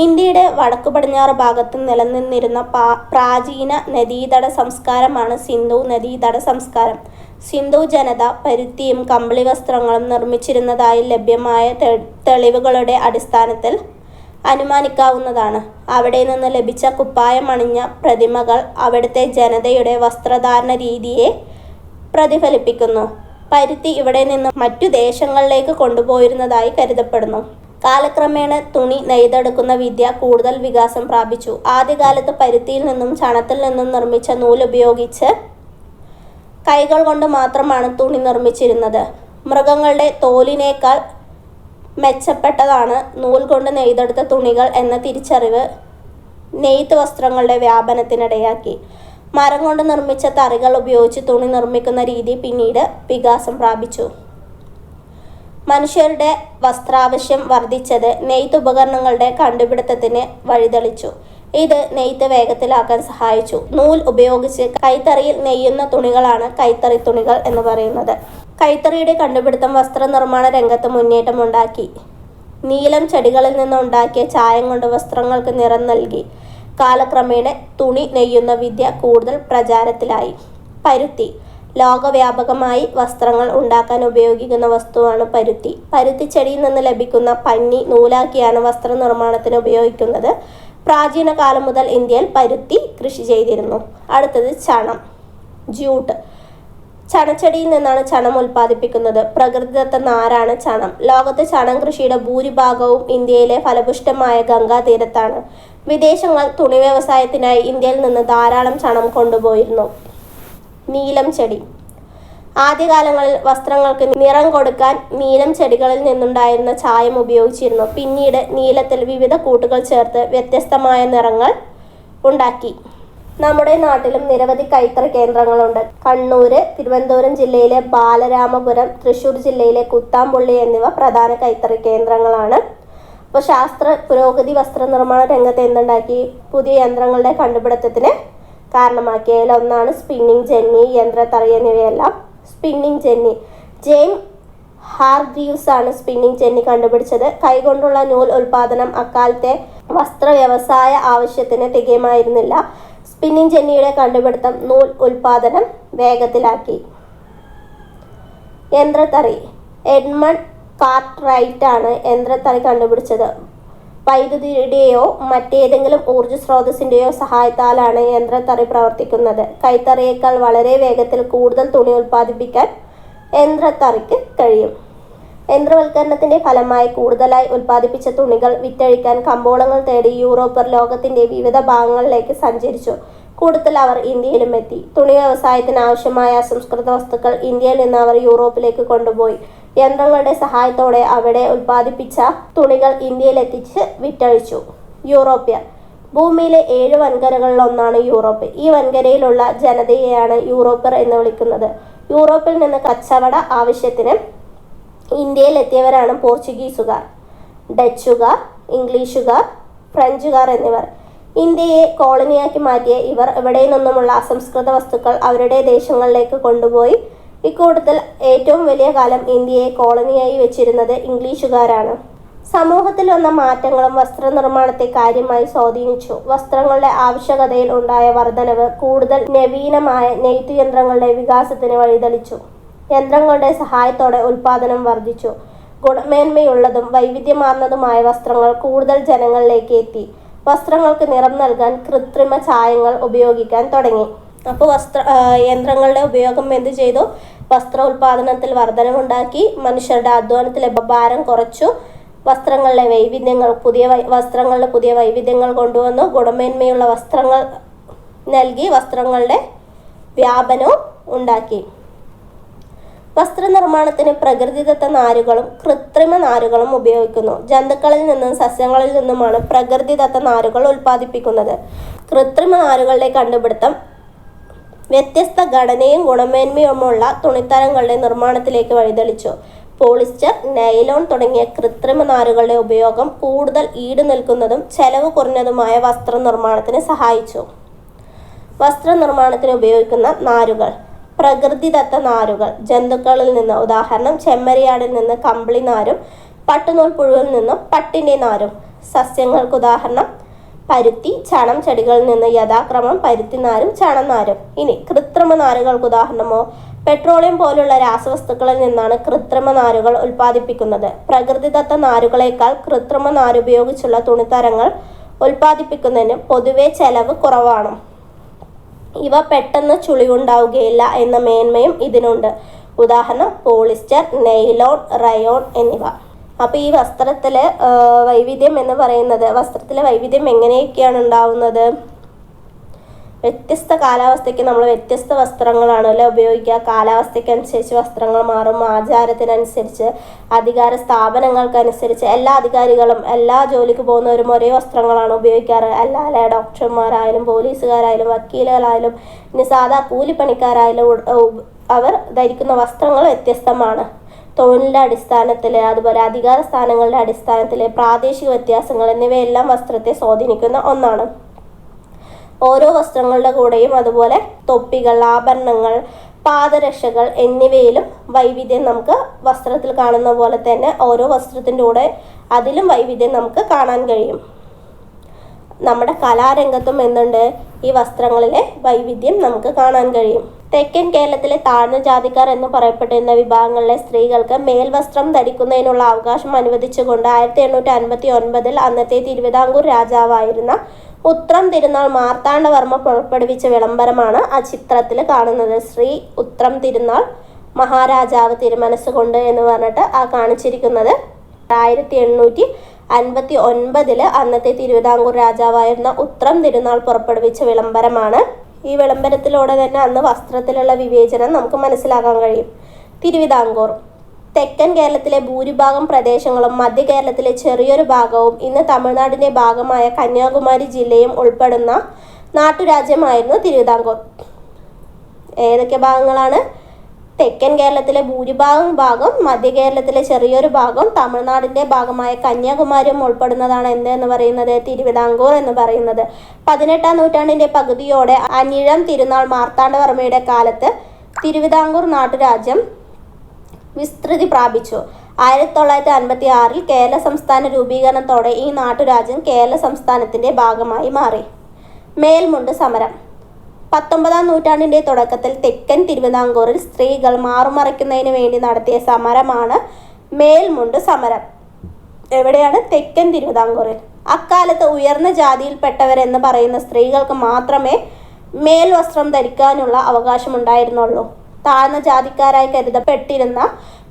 ഇന്ത്യയുടെ വടക്കു പടിഞ്ഞാറ് ഭാഗത്ത് നിലനിന്നിരുന്ന പ്രാചീന നദീതട സംസ്കാരമാണ് സിന്ധു നദീതട സംസ്കാരം. സിന്ധു ജനത പരുത്തിയും കമ്പിളി വസ്ത്രങ്ങളും നിർമ്മിച്ചിരുന്നതായി ലഭ്യമായ തെളിവുകളുടെ അടിസ്ഥാനത്തിൽ അനുമാനിക്കാവുന്നതാണ്. അവിടെ നിന്ന് ലഭിച്ച കുപ്പായമണിഞ്ഞ പ്രതിമകൾ അവിടുത്തെ ജനതയുടെ വസ്ത്രധാരണ രീതിയെ പ്രതിഫലിപ്പിക്കുന്നു. പരുത്തി ഇവിടെ നിന്ന് മറ്റു ദേശങ്ങളിലേക്ക് കൊണ്ടുപോയിരുന്നതായി കരുതപ്പെടുന്നു. കാലക്രമേണ തുണി നെയ്തെടുക്കുന്ന വിദ്യ കൂടുതൽ വികാസം പ്രാപിച്ചു. ആദ്യകാലത്ത് പരുത്തിയിൽ നിന്നും ചണത്തിൽ നിന്നും നിർമ്മിച്ച നൂലുപയോഗിച്ച് കൈകൾ കൊണ്ട് മാത്രമാണ് തുണി നിർമ്മിച്ചിരുന്നത്. മൃഗങ്ങളുടെ തോലിനേക്കാൾ മെച്ചപ്പെട്ടതാണ് നൂൽ കൊണ്ട് നെയ്തെടുത്ത തുണികൾ എന്ന തിരിച്ചറിവ് നെയ്ത്ത് വസ്ത്രങ്ങളുടെ വ്യാപനത്തിനിടയാക്കി. മരം കൊണ്ട് നിർമ്മിച്ച തറികൾ ഉപയോഗിച്ച് തുണി നിർമ്മിക്കുന്ന രീതി പിന്നീട് വികാസം പ്രാപിച്ചു. മനുഷ്യരുടെ വസ്ത്രാവശ്യം വർദ്ധിച്ചത് നെയ്ത്ത് ഉപകരണങ്ങളുടെ കണ്ടുപിടുത്തത്തിന് വഴിതെളിച്ചു. ഇത് നെയ്ത്ത് വേഗത്തിലാക്കാൻ സഹായിച്ചു. നൂൽ ഉപയോഗിച്ച് കൈത്തറിയിൽ നെയ്യുന്ന തുണികളാണ് കൈത്തറി തുണികൾ എന്ന് പറയുന്നത്. കൈത്തറിയുടെ കണ്ടുപിടുത്തം വസ്ത്രനിർമ്മാണ രംഗത്ത് മുന്നേറ്റമുണ്ടാക്കി. നീലം ചെടികളിൽ നിന്നുണ്ടാക്കിയ ചായം കൊണ്ട് വസ്ത്രങ്ങൾക്ക് നിറം നൽകി. കാലക്രമേണ തുണി നെയ്യുന്ന വിദ്യ കൂടുതൽ പ്രചാരത്തിലായി. പരുത്തി. ലോകവ്യാപകമായി വസ്ത്രങ്ങൾ ഉണ്ടാക്കാൻ ഉപയോഗിക്കുന്ന വസ്തുവാണ് പരുത്തി. പരുത്തിച്ചെടിയിൽ നിന്ന് ലഭിക്കുന്ന പഞ്ഞി നൂലാക്കിയാണ് വസ്ത്രനിർമ്മാണത്തിന് ഉപയോഗിക്കുന്നത്. പ്രാചീന കാലം മുതൽ ഇന്ത്യയിൽ പരുത്തി കൃഷി ചെയ്തിരുന്നു. അടുത്തത് ചണം, ജ്യൂട്ട്. ചണച്ചെടിയിൽ നിന്നാണ് ചണം ഉൽപ്പാദിപ്പിക്കുന്നത്. പ്രകൃതിദത്ത നാരാണ് ചണം. ലോകത്ത് ചണം കൃഷിയുടെ ഭൂരിഭാഗവും ഇന്ത്യയിലെ ഫലപുഷ്ടമായ ഗംഗാതീരത്താണ്. വിദേശങ്ങൾ തുണി വ്യവസായത്തിനായി ഇന്ത്യയിൽ നിന്ന് ധാരാളം ചണം കൊണ്ടുപോയിരുന്നു. നീലം ചെടി. ആദ്യകാലങ്ങളിൽ വസ്ത്രങ്ങൾക്ക് നിറം കൊടുക്കാൻ നീലം ചെടികളിൽ നിന്നുണ്ടായിരുന്ന ചായം ഉപയോഗിച്ചിരുന്നു. പിന്നീട് നീലത്തിൽ വിവിധ കൂട്ടുകൾ ചേർത്ത് വ്യത്യസ്തമായ നിറങ്ങൾ ഉണ്ടാക്കി. നമ്മുടെ നാട്ടിലും നിരവധി കൈത്തറി കേന്ദ്രങ്ങളുണ്ട്. കണ്ണൂര്, തിരുവനന്തപുരം ജില്ലയിലെ ബാലരാമപുരം, തൃശ്ശൂർ ജില്ലയിലെ കുത്താമ്പുള്ളി എന്നിവ പ്രധാന കൈത്തറി കേന്ദ്രങ്ങളാണ്. അപ്പോൾ ശാസ്ത്ര പുരോഗതി വസ്ത്രനിർമ്മാണ രംഗത്ത് എന്തുണ്ടാക്കി? പുതിയ യന്ത്രങ്ങളുടെ കണ്ടുപിടുത്തത്തിന് കാരണമാക്കിയതിൽ ഒന്നാണ് സ്പിന്നിങ് ജെന്നി, യന്ത്രത്തറി എന്നിവയെല്ലാം. Spinning jenny. ജെയിംസ് ഹാർഗ്രീവ്സ് ആണ് സ്പിന്നിങ് ജെന്നി കണ്ടുപിടിച്ചത്. കൈകൊണ്ടുള്ള നൂൽ ഉൽപാദനം അക്കാലത്തെ വസ്ത്ര വ്യവസായ ആവശ്യത്തിന് തികയുമായിരുന്നില്ല. സ്പിന്നിങ് ജെന്നിയുടെ കണ്ടുപിടുത്തം നൂൽ ഉൽപാദനം വേഗത്തിലാക്കി. യന്ത്രത്തറി. എഡ്മണ്ട് കാർട്ട്റൈറ്റ് ആണ് യന്ത്രത്തറി കണ്ടുപിടിച്ചത്. വൈദ്യുതിയുടെയോ മറ്റേതെങ്കിലും ഊർജ്ജ സ്രോതസ്സിൻ്റെയോ സഹായത്താലാണ് യന്ത്രത്തറി പ്രവർത്തിക്കുന്നത്. കൈത്തറിയേക്കാൾ വളരെ വേഗത്തിൽ കൂടുതൽ തുണി ഉൽപ്പാദിപ്പിക്കാൻ യന്ത്രത്തറിക്ക് കഴിയും. യന്ത്രവൽക്കരണത്തിൻ്റെ ഫലമായി കൂടുതലായി ഉൽപ്പാദിപ്പിച്ച തുണികൾ വിറ്റഴിക്കാൻ കമ്പോളങ്ങൾ തേടി യൂറോപ്പർ ലോകത്തിൻ്റെ വിവിധ ഭാഗങ്ങളിലേക്ക് സഞ്ചരിച്ചു. കൂടുതൽ അവർ ഇന്ത്യയിലും എത്തി. തുണി വ്യവസായത്തിന് ആവശ്യമായ അസംസ്കൃത വസ്തുക്കൾ ഇന്ത്യയിൽ നിന്ന് അവർ യൂറോപ്പിലേക്ക് കൊണ്ടുപോയി. യന്ത്രങ്ങളുടെ സഹായത്തോടെ അവിടെ ഉൽപ്പാദിപ്പിച്ച തുണികൾ ഇന്ത്യയിലെത്തിച്ച് വിറ്റഴിച്ചു. യൂറോപ്യർ. ഭൂമിയിലെ 7 വൻകരകളിലൊന്നാണ് യൂറോപ്പ്. ഈ വൻകരയിലുള്ള ജനതയെയാണ് യൂറോപ്പർ എന്ന് വിളിക്കുന്നത്. യൂറോപ്പിൽ നിന്ന് കച്ചവട ആവശ്യത്തിന് ഇന്ത്യയിൽ എത്തിയവരാണ് പോർച്ചുഗീസുകാർ, ഡച്ചുകാർ, ഇംഗ്ലീഷുകാർ, ഫ്രഞ്ചുകാർ എന്നിവർ. ഇന്ത്യയെ കോളനിയാക്കി മാറ്റിയ ഇവർ ഇവിടെ നിന്നുമുള്ള അസംസ്കൃത വസ്തുക്കൾ അവരുടെ ദേശങ്ങളിലേക്ക് കൊണ്ടുപോയി. ഇക്കൂട്ടത്തിൽ ഏറ്റവും വലിയ കാലം ഇന്ത്യയെ കോളനിയായി വെച്ചിരുന്നത് ഇംഗ്ലീഷുകാരാണ്. സമൂഹത്തിൽ വന്ന മാറ്റങ്ങളും വസ്ത്രനിർമ്മാണത്തെ കാര്യമായി സ്വാധീനിച്ചു. വസ്ത്രങ്ങളുടെ ആവശ്യകതയിൽ ഉണ്ടായ വർധനവ് കൂടുതൽ നവീനമായ നെയ്ത്തുയന്ത്രങ്ങളുടെ വികാസത്തിന് വഴിതെളിച്ചു. യന്ത്രങ്ങളുടെ സഹായത്തോടെ ഉൽപാദനം വർദ്ധിച്ചു. ഗുണമേന്മയുള്ളതും വൈവിധ്യമാർന്നതുമായ വസ്ത്രങ്ങൾ കൂടുതൽ ജനങ്ങളിലേക്ക് എത്തി. വസ്ത്രങ്ങൾക്ക് നിറം നൽകാൻ കൃത്രിമ ചായങ്ങൾ ഉപയോഗിക്കാൻ തുടങ്ങി. അപ്പോൾ യന്ത്രങ്ങളുടെ ഉപയോഗം എന്ത് ചെയ്തു? വസ്ത്ര ഉൽപാദനത്തിൽ വർധനവുണ്ടാക്കി. മനുഷ്യരുടെ അധ്വാനത്തിലെ ഭാരം കുറച്ചു. വസ്ത്രങ്ങളിലെ പുതിയ വൈവിധ്യങ്ങൾ കൊണ്ടുവന്നു. ഗുണമേന്മയുള്ള വസ്ത്രങ്ങൾ നൽകി. വസ്ത്രങ്ങളുടെ വ്യാപനവും ഉണ്ടാക്കി. വസ്ത്രനിർമ്മാണത്തിന് പ്രകൃതിദത്ത നാരുകളും കൃത്രിമ നാരുകളും ഉപയോഗിക്കുന്നു. ജന്തുക്കളിൽ നിന്നും സസ്യങ്ങളിൽ നിന്നുമാണ് പ്രകൃതിദത്ത നാരുകൾ ഉൽപ്പാദിപ്പിക്കുന്നത്. കൃത്രിമ നാരുകളുടെ കണ്ടുപിടുത്തം വ്യത്യസ്ത ഘടനയും ഗുണമേന്മയുമുള്ള തുണിത്തരങ്ങളുടെ നിർമ്മാണത്തിലേക്ക് വഴിതെളിച്ചു. പോളിസ്റ്റർ, നൈലോൺ തുടങ്ങിയ കൃത്രിമ നാരുകളുടെ ഉപയോഗം കൂടുതൽ ഈട് നിൽക്കുന്നതും ചെലവ് കുറഞ്ഞതുമായ വസ്ത്രനിർമ്മാണത്തിന് സഹായിച്ചു. വസ്ത്രനിർമ്മാണത്തിന് ഉപയോഗിക്കുന്ന നാരുകൾ: പ്രകൃതിദത്ത നാരുകൾ ജന്തുക്കളിൽ നിന്ന്, ഉദാഹരണം ചെമ്മരിയാടിൽ നിന്ന് കമ്പിളി നാരും പട്ടുനൂൽ പുഴുവിൽ നിന്നും പട്ടിൻ്റെ നാരും. സസ്യങ്ങൾക്ക് ഉദാഹരണം പരുത്തി, ചണം ചെടികളിൽ നിന്ന് യഥാക്രമം പരുത്തിനാരും ചണനാരും. ഇനി കൃത്രിമ നാരുകൾക്ക് ഉദാഹരണമോ: പെട്രോളിയം പോലുള്ള രാസവസ്തുക്കളിൽ നിന്നാണ് കൃത്രിമ നാരുകൾ ഉൽപ്പാദിപ്പിക്കുന്നത്. പ്രകൃതിദത്ത നാരുകളേക്കാൾ കൃത്രിമ നാരുപയോഗിച്ചുള്ള തുണിത്തരങ്ങൾ ഉൽപ്പാദിപ്പിക്കുന്നതിന് പൊതുവെ ചെലവ് കുറവാണ്. ഇവ പെട്ടെന്ന് ചുളിവുണ്ടാവുകയില്ല എന്ന മേന്മയും ഇതിനുണ്ട്. ഉദാഹരണം പോളിസ്റ്റർ, നൈലോൺ, റയോൺ എന്നിവ. അപ്പോൾ ഈ വസ്ത്രത്തിലെ വൈവിധ്യം എന്ന് പറയുന്നത്, വസ്ത്രത്തിലെ വൈവിധ്യം എങ്ങനെയൊക്കെയാണ് ഉണ്ടാവുന്നത്? വ്യത്യസ്ത കാലാവസ്ഥയ്ക്ക് നമ്മൾ വ്യത്യസ്ത വസ്ത്രങ്ങളാണല്ലോ ഉപയോഗിക്കുക. കാലാവസ്ഥയ്ക്കനുസരിച്ച് വസ്ത്രങ്ങൾ മാറും. ആചാരത്തിനനുസരിച്ച്, അധികാര സ്ഥാപനങ്ങൾക്കനുസരിച്ച് എല്ലാ അധികാരികളും എല്ലാ ജോലിക്ക് പോകുന്നവരും ഒരേ വസ്ത്രങ്ങളാണ് ഉപയോഗിക്കാറ്. അല്ലാതെ ഡോക്ടർമാരായാലും പോലീസുകാരായാലും വക്കീലുകളായാലും ഇനി സാധാ കൂലിപ്പണിക്കാരായാലും അവർ ധരിക്കുന്ന വസ്ത്രങ്ങൾ വ്യത്യസ്തമാണ്. തൊഴിലിൻ്റെ അടിസ്ഥാനത്തിൽ, അതുപോലെ അധികാര സ്ഥാനങ്ങളുടെ അടിസ്ഥാനത്തിൽ പ്രാദേശിക വ്യത്യാസങ്ങൾ എന്നിവയെല്ലാം വസ്ത്രത്തെ സ്വാധീനിക്കുന്ന ഒന്നാണ്. ഓരോ വസ്ത്രങ്ങളുടെ കൂടെയും അതുപോലെ തൊപ്പികൾ, ആഭരണങ്ങൾ, പാദരക്ഷകൾ എന്നിവയിലും വൈവിധ്യം നമുക്ക് വസ്ത്രത്തിൽ കാണുന്ന പോലെ തന്നെ ഓരോ വസ്ത്രത്തിൻ്റെ കൂടെ അതിലും വൈവിധ്യം നമുക്ക് കാണാൻ കഴിയും. നമ്മുടെ കലാരംഗത്തും എന്തുണ്ട്? ഈ വസ്ത്രങ്ങളിലെ വൈവിധ്യം നമുക്ക് കാണാൻ കഴിയും. തെക്കൻ കേരളത്തിലെ താഴ്ന്ന ജാതിക്കാർ എന്ന് പറയപ്പെട്ടിരുന്ന വിഭാഗങ്ങളിലെ സ്ത്രീകൾക്ക് മേൽവസ്ത്രം ധരിക്കുന്നതിനുള്ള അവകാശം അനുവദിച്ചുകൊണ്ട് 1859 അന്നത്തെ തിരുവിതാംകൂർ രാജാവായിരുന്ന ഉത്രം തിരുനാൾ മാർത്താണ്ഡവർമ്മ പുറപ്പെടുവിച്ച വിളംബരമാണ് ആ ചിത്രത്തിൽ കാണുന്നത്. ശ്രീ ഉത്രം തിരുനാൾ മഹാരാജാവ് തിരുമനസ്സുകൊണ്ട് എന്ന് പറഞ്ഞിട്ട് ആ കാണിച്ചിരിക്കുന്നത് 1859 അന്നത്തെ തിരുവിതാംകൂർ രാജാവായിരുന്ന ഉത്രം തിരുനാൾ പുറപ്പെടുവിച്ച വിളംബരമാണ്. ഈ വിളംബരത്തിലൂടെ തന്നെ അന്ന് വസ്ത്രത്തിലുള്ള വിവേചനം നമുക്ക് മനസ്സിലാക്കാൻ കഴിയും. തിരുവിതാംകൂർ തെക്കൻ കേരളത്തിലെ ഭൂരിഭാഗം പ്രദേശങ്ങളും മധ്യ കേരളത്തിലെ ചെറിയൊരു ഭാഗവും ഇന്ന് തമിഴ്നാടിൻ്റെ ഭാഗമായ കന്യാകുമാരി ജില്ലയും ഉൾപ്പെടുന്ന നാട്ടുരാജ്യമായിരുന്നു തിരുവിതാംകൂർ. ഏതൊക്കെ ഭാഗങ്ങളാണ്? തെക്കൻ കേരളത്തിലെ ഭൂരിഭാഗം ഭാഗം, മധ്യ കേരളത്തിലെ ചെറിയൊരു ഭാഗം, തമിഴ്നാടിൻ്റെ ഭാഗമായ കന്യാകുമാരിയും ഉൾപ്പെടുന്നതാണ് എന്ന് പറയുന്നത് തിരുവിതാംകൂർ എന്ന് പറയുന്നത്. 18-ാം നൂറ്റാണ്ടിൻ്റെ പകുതിയോടെ അനിഴം തിരുനാൾ മാർത്താണ്ഡവർമ്മയുടെ കാലത്ത് തിരുവിതാംകൂർ നാട്ടുരാജ്യം വിസ്തൃതി പ്രാപിച്ചു. 1956 കേരള സംസ്ഥാന രൂപീകരണത്തോടെ ഈ നാട്ടുരാജ്യം കേരള സംസ്ഥാനത്തിൻ്റെ ഭാഗമായി മാറി. മേൽമുണ്ട് സമരം. 19-ാം നൂറ്റാണ്ടിൻ്റെ തുടക്കത്തിൽ തെക്കൻ തിരുവിതാംകൂറിൽ സ്ത്രീകൾ മാറുമറയ്ക്കുന്നതിന് വേണ്ടി നടത്തിയ സമരമാണ് മേൽമുണ്ട് സമരം. എവിടെയാണ്? തെക്കൻ തിരുവിതാംകൂറിൽ. അക്കാലത്ത് ഉയർന്ന ജാതിയിൽപ്പെട്ടവരെന്ന് പറയുന്ന സ്ത്രീകൾക്ക് മാത്രമേ മേൽവസ്ത്രം ധരിക്കാനുള്ള അവകാശമുണ്ടായിരുന്നുള്ളൂ. താഴ്ന്ന ജാതിക്കാരായി കരുതപ്പെട്ടിരുന്ന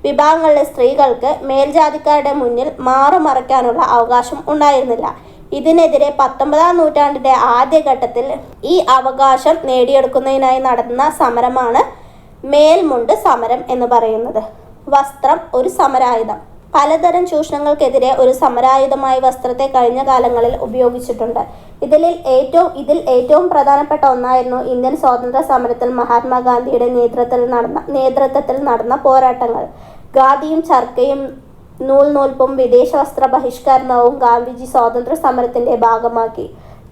വിഭാഗങ്ങളിലെ സ്ത്രീകൾക്ക് മേൽജാതിക്കാരുടെ മുന്നിൽ മാറുമറയ്ക്കാനുള്ള അവകാശം ഉണ്ടായിരുന്നില്ല. ഇതിനെതിരെ 19-ാം നൂറ്റാണ്ടിൻ്റെ ആദ്യഘട്ടത്തിൽ ഈ അവകാശം നേടിയെടുക്കുന്നതിനായി നടന്ന സമരമാണ് മേൽമുണ്ട് സമരം എന്ന് പറയുന്നത്. വസ്ത്രം ഒരു സമരായുധം. പലതരം ചൂഷണങ്ങൾക്കെതിരെ ഒരു സമരായുധമായി വസ്ത്രത്തെ കഴിഞ്ഞ കാലങ്ങളിൽ ഉപയോഗിച്ചിട്ടുണ്ട്. ഇതിൽ ഏറ്റവും പ്രധാനപ്പെട്ട ഒന്നായിരുന്നു ഇന്ത്യൻ സ്വാതന്ത്ര്യ സമരത്തിൽ മഹാത്മാഗാന്ധിയുടെ നേതൃത്വത്തിൽ നടന്ന പോരാട്ടങ്ങൾ. ഖാദിയും ചർക്കയും നൂൽപ്പും വിദേശ വസ്ത്ര ബഹിഷ്കരണവും ഗാന്ധിജി സ്വാതന്ത്ര്യ സമരത്തിൻ്റെ ഭാഗമാക്കി.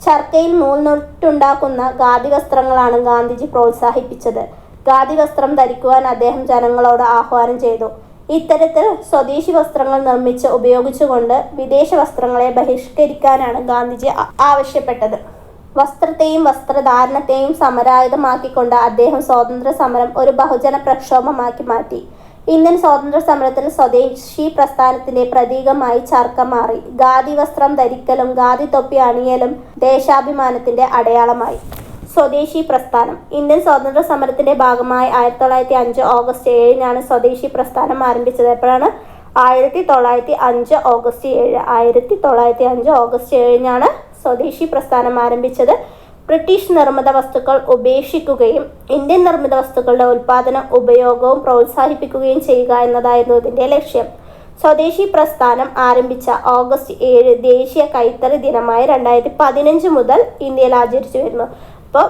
ചർക്കയിൽ നൂൽനൂറ്റുണ്ടാക്കുന്ന ഖാദി വസ്ത്രങ്ങളാണ് ഗാന്ധിജി പ്രോത്സാഹിപ്പിച്ചത്. ഖാദി വസ്ത്രം ധരിക്കുവാൻ അദ്ദേഹം ജനങ്ങളോട് ആഹ്വാനം ചെയ്തു. ഇത്തരത്തിൽ സ്വദേശി വസ്ത്രങ്ങൾ നിർമ്മിച്ച് ഉപയോഗിച്ചുകൊണ്ട് വിദേശ വസ്ത്രങ്ങളെ ബഹിഷ്കരിക്കാനാണ് ഗാന്ധിജി ആവശ്യപ്പെട്ടത്. വസ്ത്രത്തെയും വസ്ത്രധാരണത്തെയും സമരായുധമാക്കിക്കൊണ്ട് അദ്ദേഹം സ്വാതന്ത്ര്യ സമരം ഒരു ബഹുജന പ്രക്ഷോഭമാക്കി മാറ്റി. ഇന്ത്യൻ സ്വാതന്ത്ര്യ സമരത്തിൽ സ്വദേശി പ്രസ്ഥാനത്തിന്റെ പ്രതീകമായി ചർക്ക മാറി. ഖാദി വസ്ത്രം ധരിക്കലും ഖാദി തൊപ്പി അണിയലും ദേശാഭിമാനത്തിന്റെ അടയാളമായി. സ്വദേശി പ്രസ്ഥാനം. ഇന്ത്യൻ സ്വാതന്ത്ര്യ സമരത്തിന്റെ ഭാഗമായി 1905 ഓഗസ്റ്റ് 7 സ്വദേശി പ്രസ്ഥാനം ആരംഭിച്ചത്. എപ്പോഴാണ്? 1905 ഓഗസ്റ്റ് 7. 1905 ഓഗസ്റ്റ് 7 സ്വദേശി പ്രസ്ഥാനം ആരംഭിച്ചത്. ബ്രിട്ടീഷ് നിർമ്മിത വസ്തുക്കൾ ഉപേക്ഷിക്കുകയും ഇന്ത്യൻ നിർമ്മിത വസ്തുക്കളുടെ ഉൽപ്പാദന ഉപയോഗവും പ്രോത്സാഹിപ്പിക്കുകയും ചെയ്യുക എന്നതായിരുന്നു ഇതിന്റെ ലക്ഷ്യം. സ്വദേശി പ്രസ്ഥാനം ആരംഭിച്ച ഓഗസ്റ്റ് 7 ദേശീയ കൈത്തറി ദിനമായി 2015 മുതൽ ഇന്ത്യയിൽ ആചരിച്ചു വരുന്നു. അപ്പോൾ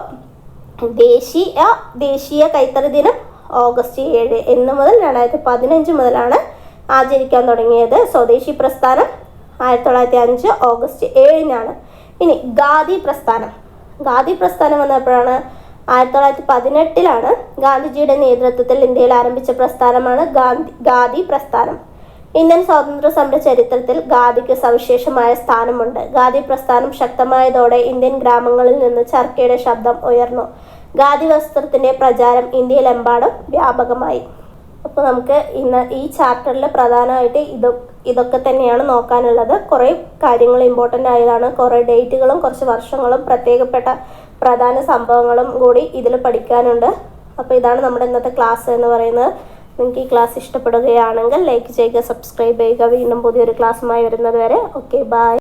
ദേശീയ കൈത്തറി ദിനം ഓഗസ്റ്റ് 7 എന്ന് മുതൽ 2015 മുതലാണ് ആചരിക്കാൻ തുടങ്ങിയത്. സ്വദേശി പ്രസ്ഥാനം 1905 ഓഗസ്റ്റ് 7. ഇനി ഖാദി പ്രസ്ഥാനം. ഖാദി പ്രസ്ഥാനം വന്നപ്പോഴാണ് 1918 ഗാന്ധിജിയുടെ നേതൃത്വത്തിൽ ഇന്ത്യയിൽ ആരംഭിച്ച പ്രസ്ഥാനമാണ് ഖാദി പ്രസ്ഥാനം. ഇന്ത്യൻ സ്വാതന്ത്ര്യ സമര ചരിത്രത്തിൽ ഖാദിക്ക് സവിശേഷമായ സ്ഥാനമുണ്ട്. ഖാദി പ്രസ്ഥാനം ശക്തമായതോടെ ഇന്ത്യൻ ഗ്രാമങ്ങളിൽ നിന്ന് ചർക്കയുടെ ശബ്ദം ഉയർന്നു. ഖാദി വസ്ത്രത്തിന്റെ പ്രചാരം ഇന്ത്യയിലെമ്പാടും വ്യാപകമായി. അപ്പോൾ നമുക്ക് ഇന്ന് ഈ ചാപ്റ്ററിൽ പ്രധാനമായിട്ട് ഇതൊക്കെ തന്നെയാണ് നോക്കാനുള്ളത്. കുറേ കാര്യങ്ങൾ ഇമ്പോർട്ടൻ്റ് ആയതാണ്. കുറേ ഡേറ്റുകളും കുറച്ച് വർഷങ്ങളും പ്രത്യേകപ്പെട്ട പ്രധാന സംഭവങ്ങളും കൂടി ഇതിൽ പഠിക്കാനുണ്ട്. അപ്പോൾ ഇതാണ് നമ്മുടെ ഇന്നത്തെ ക്ലാസ് എന്ന് പറയുന്നത്. നിങ്ങൾക്ക് ഈ ക്ലാസ് ഇഷ്ടപ്പെടുകയാണെങ്കിൽ ലൈക്ക് ചെയ്യുക, സബ്സ്ക്രൈബ് ചെയ്യുക. വീണ്ടും പുതിയൊരു ക്ലാസ്സുമായി വരുന്നത് വരെ ഓക്കെ, ബൈ.